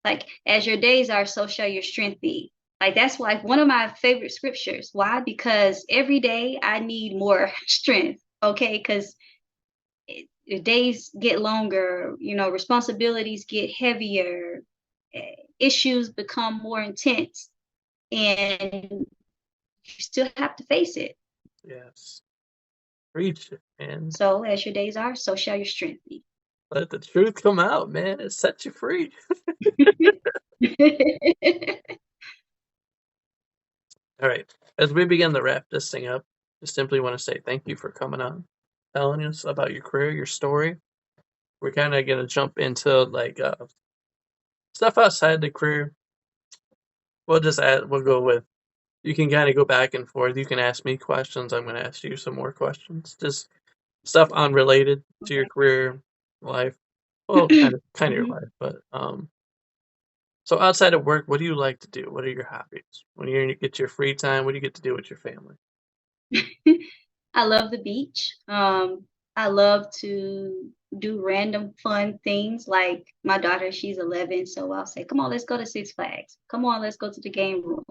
Like, as your days are, so shall your strength be. Like, that's like one of my favorite scriptures. Why? Because every day I need more strength. Okay, because days get longer, responsibilities get heavier, issues become more intense, and you still have to face it. Yes. Preach it, man. So as your days are, so shall your strength be. Let the truth come out, man. It sets you free. All right. As we begin to wrap this thing up, just simply want to say thank you for coming on, telling us about your career, your story. We're kind of going to jump into like stuff outside the career. We'll go with, you can kind of go back and forth. You can ask me questions. I'm going to ask you some more questions. Just stuff unrelated to your career, life. Well, kind of your life, but so outside of work, what do you like to do? What are your hobbies? When you get your free time, what do you get to do with your family? I love the beach. I love to do random fun things. Like my daughter, she's 11, so I'll say, "Come on, let's go to Six Flags. Come on, let's go to the game room."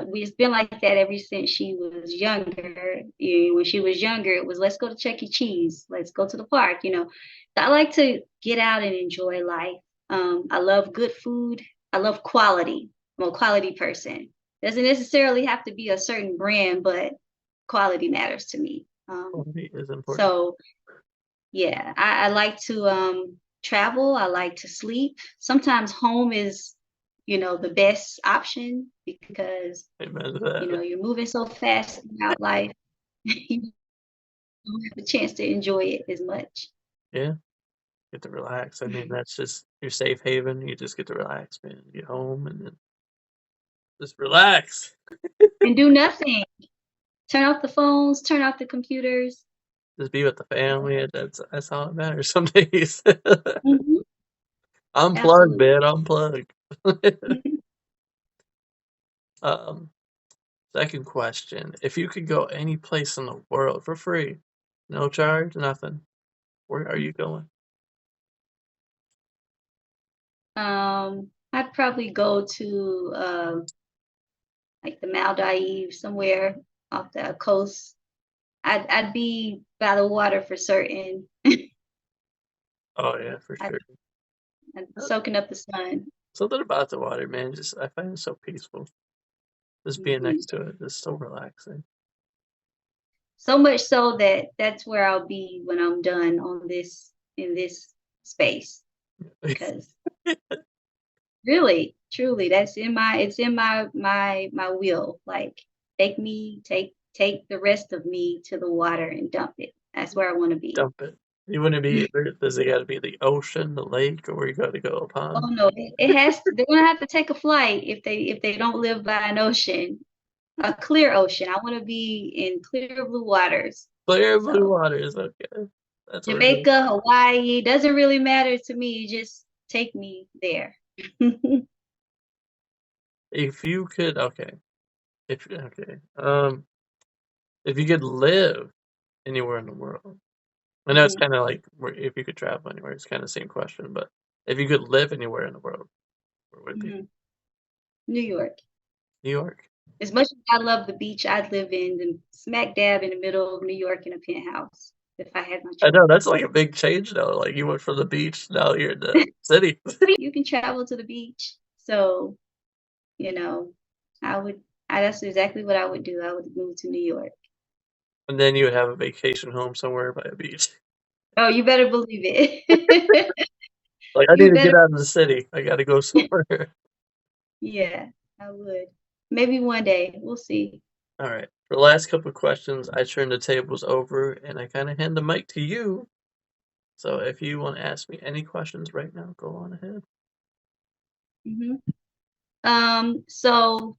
We've been like that ever since she was younger. When she was younger, it was, "Let's go to Chuck E. Cheese. Let's go to the park." So I like to get out and enjoy life. I love good food. I love quality. I'm a quality person. Doesn't necessarily have to be a certain brand, but quality matters to me. Quality is important. So yeah, I like to travel. I like to sleep. Sometimes home is, the best option because, Amen to that. you're moving so fast throughout life. You don't have a chance to enjoy it as much. Yeah, get to relax. I mean, that's just your safe haven. You just get to relax, man. Get home and then just relax. And do nothing. Turn off the phones, turn off the computers. Just be with the family. That's all that matters some days. Mhm. Unplug, Absolutely. man. Unplug. um, Second question: if you could go any place in the world for free, no charge, nothing, where are you going? I'd probably go to like the Maldives, somewhere off the coast. I'd be by the water for certain. Oh yeah, for I'd, sure. I'd soaking up the sun. Something about the water, man. Just I find it so peaceful. Just being Mhm. next to it is so relaxing. So much so that that's where I'll be when I'm done in this space. Because really, truly, it's in my will. Like, take the rest of me to the water and dump it. That's where I want to be. Dump it. You wouldn't be. Does it got to be the ocean, the lake, or where you got to go? A Oh pond? no, it has to, they're gonna have to take a flight if they don't live by an ocean, a clear ocean. I want to be in clear blue waters. Clear blue So waters. Okay, that's where. Jamaica, Hawaii, doesn't really matter to me. Just take me there. If you could, okay. If you could live anywhere in the world, I know it's Mhm, kind of like if you could travel anywhere, it's kind of the same question. But if you could live anywhere in the world, where would it be? mhm. New York. New York. As much as I love the beach, I'd live in the smack dab in the middle of New York in a penthouse if I had my I know choice. that's like a big change though. Like you went from the beach, now you're in the city, You can travel to the beach, so you know, I would. That's exactly what I would do. I would move to New York. and then you would have a vacation home somewhere by a beach. Oh, you better believe it. Like I need You to better. get out of the city. I got to go somewhere. Yeah, I would. Maybe one day. We'll see. All right. For the last couple of questions, I turn the tables over and I kind of hand the mic to you. So if you want to ask me any questions right now, go on ahead. Hmm. So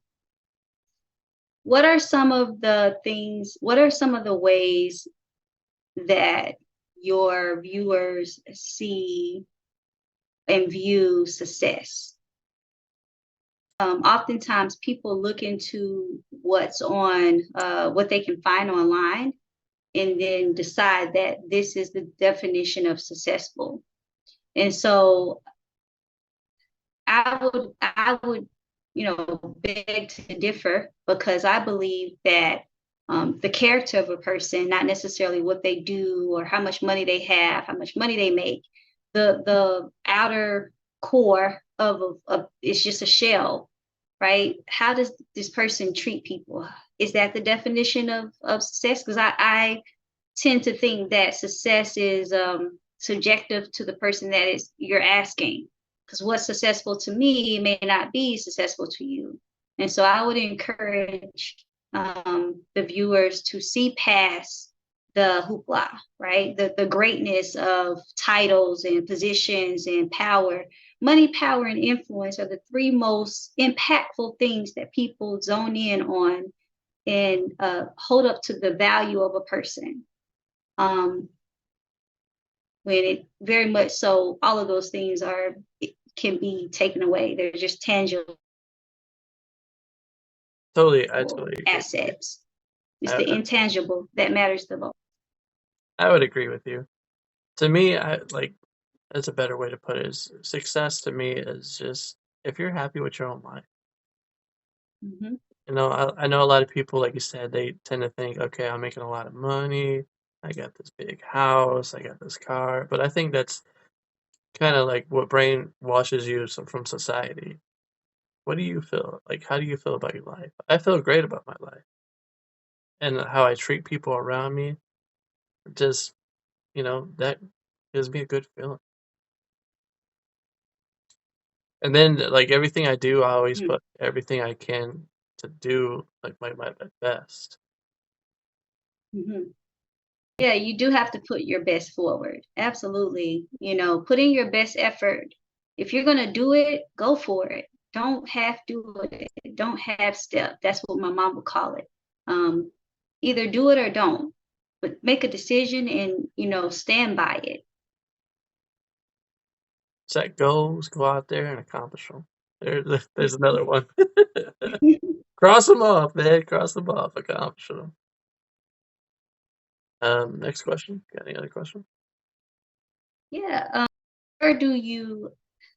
what are some of the things, what are some of the ways that your viewers see and view success? Oftentimes people look into what's on, what they can find online, and then decide that this is the definition of successful. And so I would, beg to differ, because I believe that the character of a person, not necessarily what they do or how much money they have, how much money they make, the outer core of it's just a shell, right? How does this person treat people? Is that the definition of success? Because I tend to think that success is subjective to the person that is you're asking, because what's successful to me may not be successful to you. And so I would encourage the viewers to see past the hoopla, right? The greatness of titles and positions and power. Money, power, and influence are the three most impactful things that people zone in on and hold up to the value of a person. When it very much so, all of those things can be taken away. They're just tangible I totally agree. assets. It's the intangible that matters the most. I would agree with you. To me, that's a better way to put it. Is success to me is just if you're happy with your own life. Mm-hmm. I know a lot of people, like you said, they tend to think, okay, I'm making a lot of money. I got this big house. I got this car. But I think that's kind of like what brainwashes you from society. What do you feel? Like, how do you feel about your life? I feel great about my life and how I treat people around me. Just, that gives me a good feeling. And then, like, everything I do, I always put everything I can to do, like, my best. Mm-hmm. Yeah, you do have to put your best forward. Absolutely. Putting your best effort. If you're going to do it, go for it. Don't half do it. Don't half step. That's what my mom would call it. Either do it or don't, but make a decision and, stand by it. Set goals, go out there and accomplish them. There's another one. Cross them off, man. Cross them off. Accomplish them. Next question. Got any other question? Yeah. Where do you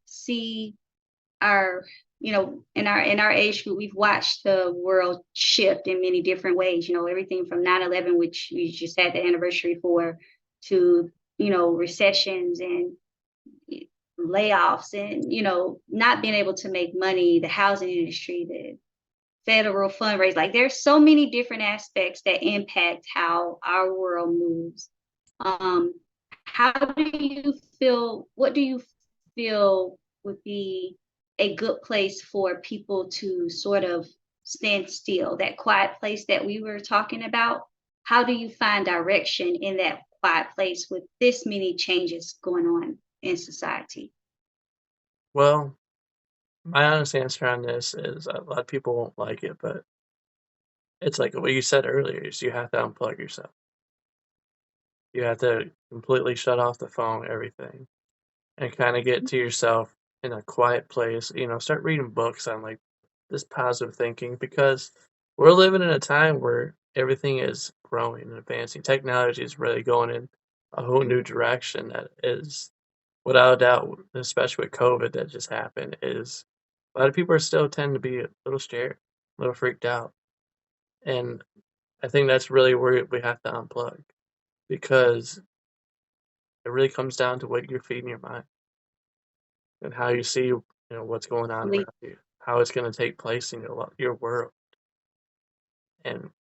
see our, in our age group, we've watched the world shift in many different ways, everything from 9/11, which we just had the anniversary for, to, recessions and layoffs and, not being able to make money, the housing industry, the federal fundraise. Like, there's so many different aspects that impact how our world moves. How do you feel? What do you feel would be a good place for people to sort of stand still, that quiet place that we were talking about? How do you find direction in that quiet place with this many changes going on in society? Well, my honest answer on this is a lot of people won't like it, but it's like what you said earlier, is you have to unplug yourself. You have to completely shut off the phone, everything, and kind of get to yourself in a quiet place. Start reading books on like this positive thinking, because we're living in a time where everything is growing and advancing. Technology is really going in a whole new direction that is, without a doubt, especially with COVID that just happened, is a lot of people are still tend to be a little scared, a little freaked out. And I think that's really where we have to unplug, because it really comes down to what you're feeding your mind and how you see, what's going on around you, how it's going to take place in your world. And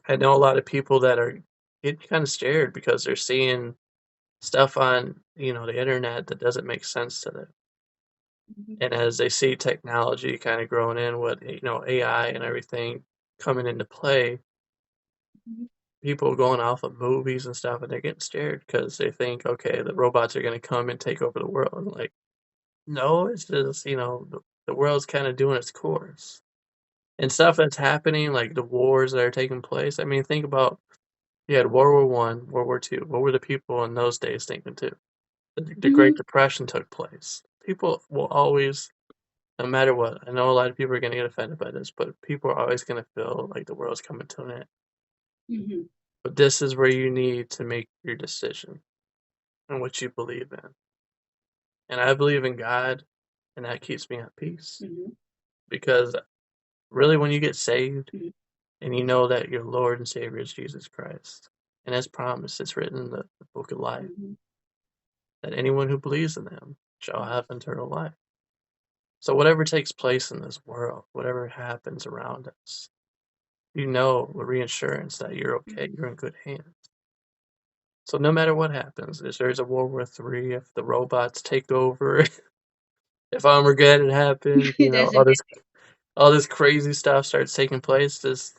I know a lot of people that are getting kind of scared because they're seeing stuff on, the internet that doesn't make sense to them. And as they see technology kind of growing in with, AI and everything coming into play, people going off of movies and stuff, and they're getting scared because they think, okay, the robots are going to come and take over the world. And like, no, it's just, the world's kind of doing its course. And stuff that's happening, like the wars that are taking place. I mean, think about, you had World War I, World War II. What were the people in those days thinking too? The Great Depression took place. People will always, no matter what, I know a lot of people are going to get offended by this, but people are always going to feel like the world's coming to an end. But this is where you need to make your decision and what you believe in. And I believe in God, and that keeps me at peace. Mhm. Because really, when you get saved Mhm. and you know that your Lord and Savior is Jesus Christ, and as promised, it's written in the book of life, Mhm. that anyone who believes in him shall have eternal life. So whatever takes place in this world, whatever happens around us, you know with reassurance that you're okay, you're in good hands. So no matter what happens, if there's a World War III, if the robots take over, if Armageddon happens, It doesn't. all this crazy stuff starts taking place, just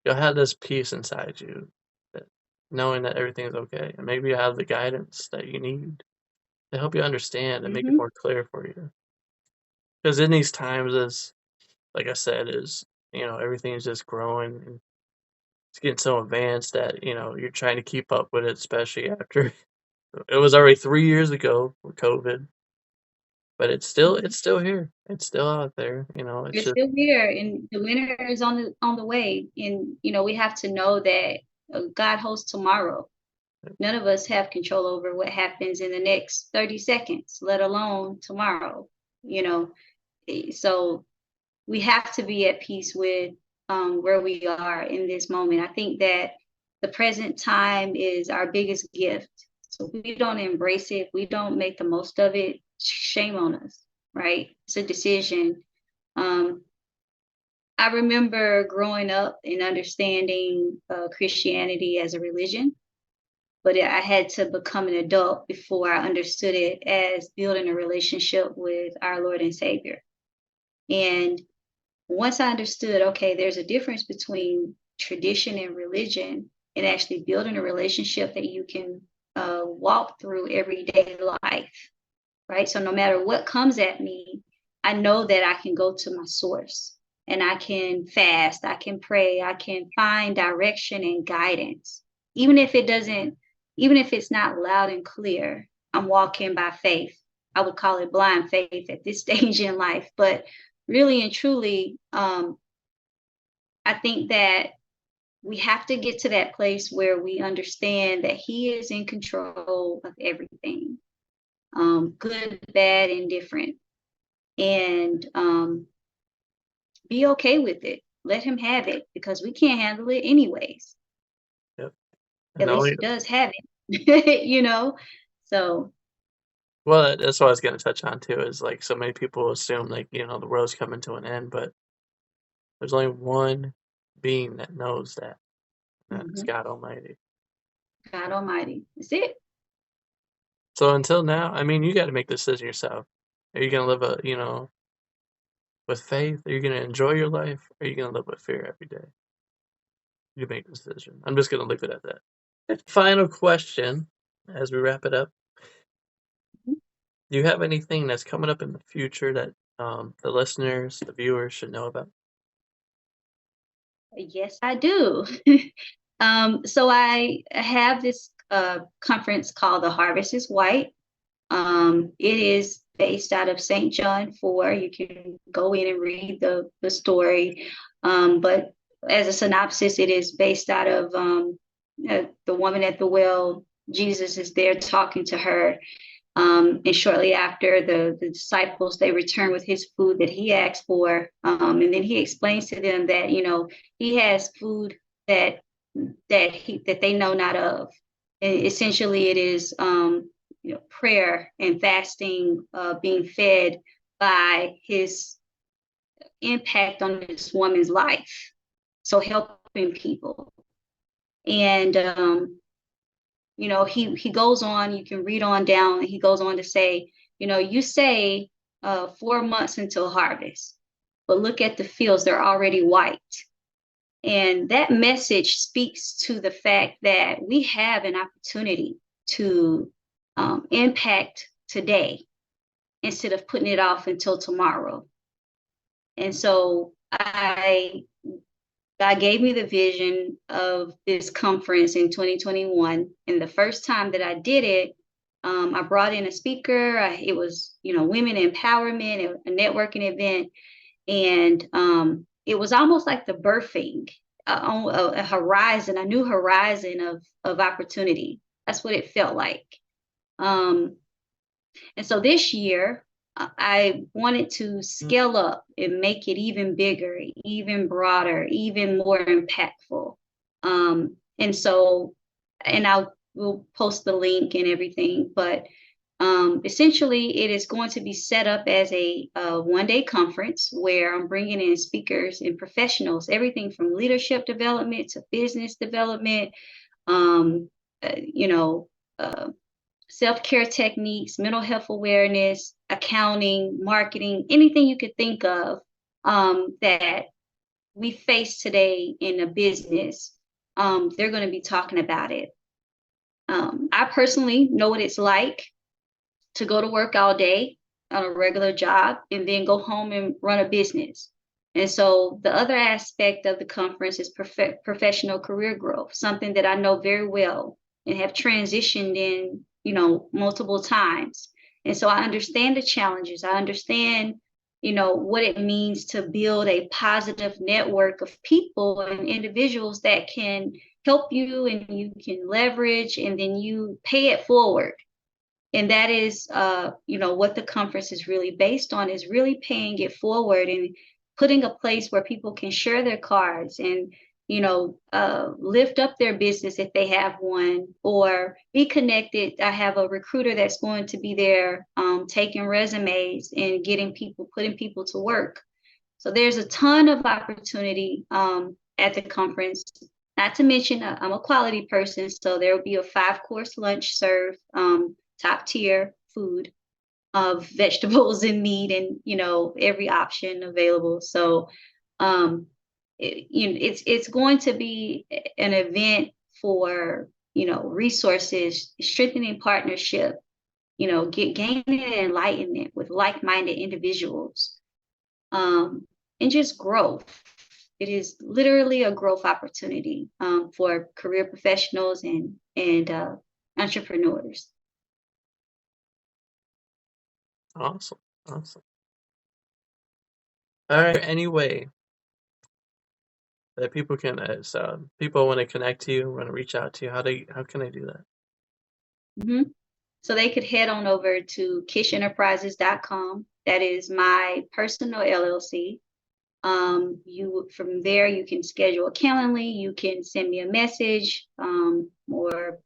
you'll have this peace inside you, that knowing that everything's okay, and maybe you have the guidance that you need to help you understand and make it Mhm. more clear for you. Because in these times, as like I said, is everything is just growing and it's getting so advanced that you're trying to keep up with it, especially after it was already 3 years ago with COVID, but Mhm. it's still here, it's still out there. It's It's just still here, and the winter is on the way. And we have to know that God holds tomorrow. None of us have control over what happens in the next 30 seconds, let alone tomorrow. You know, so we have to be at peace with where we are in this moment. I think that the present time is our biggest gift. So if we don't embrace it, we don't make the most of it, shame on us, right? It's a decision. Um, I remember growing up and understanding Christianity as a religion, but I had to become an adult before I understood it as building a relationship with our Lord and Savior. And once I understood, okay, there's a difference between tradition and religion, and actually building a relationship that you can walk through everyday life, right? So no matter what comes at me, I know that I can go to my source and I can fast, I can pray, I can find direction and guidance. Even if it doesn't, even if it's not loud and clear, I'm walking by faith. I would call it blind faith at this stage in life. But really and truly, I think that we have to get to that place where we understand that He is in control of everything, good, bad, indifferent, and be okay with it. Let Him have it because we can't handle it anyways. yep. At And least only He does have it, So, well, that's what I was gonna touch on too. Is like so many people assume like the world's coming to an end, but there's only one being that knows that, and that's mhm, God Almighty. God Almighty, that's it. So until now, I mean, you got to make the decision yourself. Are you gonna live with faith? Are you gonna enjoy your life? Or are you gonna live with fear every day? You make the decision. I'm just gonna leave it at that. And final question, as we wrap it up. Mhm. Do you have anything that's coming up in the future that the listeners, the viewers should know about? Yes, I do. So I have this conference called The Harvest is White. It is based out of St. John 4. You can go in and read the story. But as a synopsis, it is based out of the woman at the well. Jesus is there talking to her. And shortly after, the disciples, they return with his food that he asked for. And then he explains to them that, he has food that that they know not of. And essentially, it is prayer and fasting, being fed by his impact on this woman's life. So helping people. And he goes on, you can read on down, he goes on to say, you say 4 months until harvest, but look at the fields, they're already white. And that message speaks to the fact that we have an opportunity to impact today instead of putting it off until tomorrow. And so God gave me the vision of this conference in 2021. And the first time that I did it, I brought in a speaker. It was, women empowerment, a networking event. And it was almost like the birthing on a horizon, a new horizon of opportunity. That's what it felt like. And so this year, I wanted to scale up and make it even bigger, even broader, even more impactful. And so, and I will post the link and everything, but essentially it is going to be set up as a one-day conference where I'm bringing in speakers and professionals, everything from leadership development to business development, you know, self-care techniques, mental health awareness, accounting, marketing, anything you could think of that we face today in a business. They're going to be talking about it. I personally know what it's like to go to work all day on a regular job and then go home and run a business. And so the other aspect of the conference is professional career growth, something that I know very well and have transitioned in, multiple times. And so I understand the challenges. I understand, what it means to build a positive network of people and individuals that can help you and you can leverage and then you pay it forward. And that is, what the conference is really based on, is really paying it forward and putting a place where people can share their cards and, lift up their business if they have one, or be connected. I have a recruiter that's going to be there taking resumes and putting people to work. So there's a ton of opportunity at the conference. Not to mention, I'm a quality person, so there will be a 5-course lunch served, top tier food of vegetables and meat and, every option available. So it's going to be an event for, resources, strengthening partnership, gaining enlightenment with like-minded individuals, and just growth. It is literally a growth opportunity for career professionals and entrepreneurs. Awesome. All right. Any way that people can, people want to connect to you, want to reach out to you, how can they do that? Mm-hmm. So they could head on over to kishenterprises.com. That is my personal LLC. From there you can schedule a Calendly, you can send me a message, or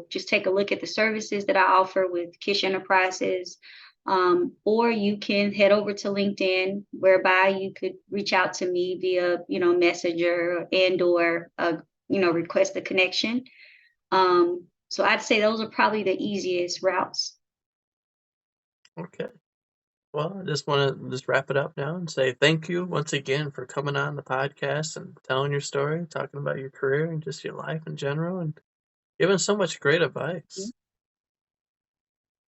just take a look at the services that I offer with Kish Enterprises, or you can head over to LinkedIn, whereby you could reach out to me via Messenger or request a connection. So I'd say those are probably the easiest routes. Okay. Well, I just want to just wrap it up now and say thank you once again for coming on the podcast and telling your story, talking about your career and just your life in general, and giving so much great advice.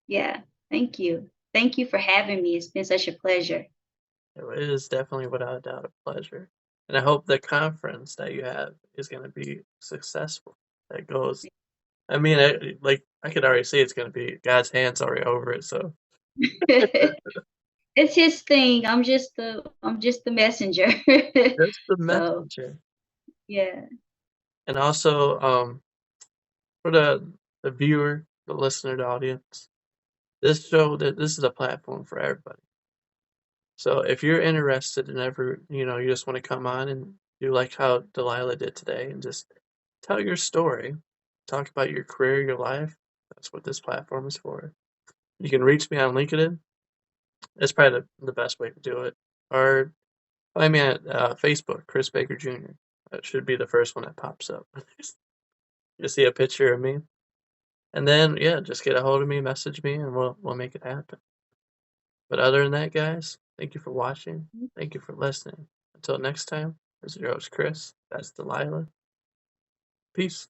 Yeah, thank you. Thank you for having me. It's been such a pleasure. It is definitely without a doubt a pleasure. And I hope the conference that you have is going to be successful. That goes, I mean, I could already see it's going to be God's hand's already over it. So it's His thing. I'm just the messenger. that's the So, messenger. yeah. And also, for the viewer, the listener, the audience, this is a platform for everybody. So if you're interested in ever, you just want to come on and do like how Delilah did today and just tell your story, talk about your career, your life. That's what this platform is for. You can reach me on LinkedIn. That's probably the best way to do it. Or find me at Facebook, Chris Baker Jr. That should be the first one that pops up. You see a picture of me. And then, yeah, just get a hold of me, message me, and we'll make it happen. But other than that, guys, thank you for watching. Thank you for listening. Until next time, this is your host, Chris. That's Delilah. Peace.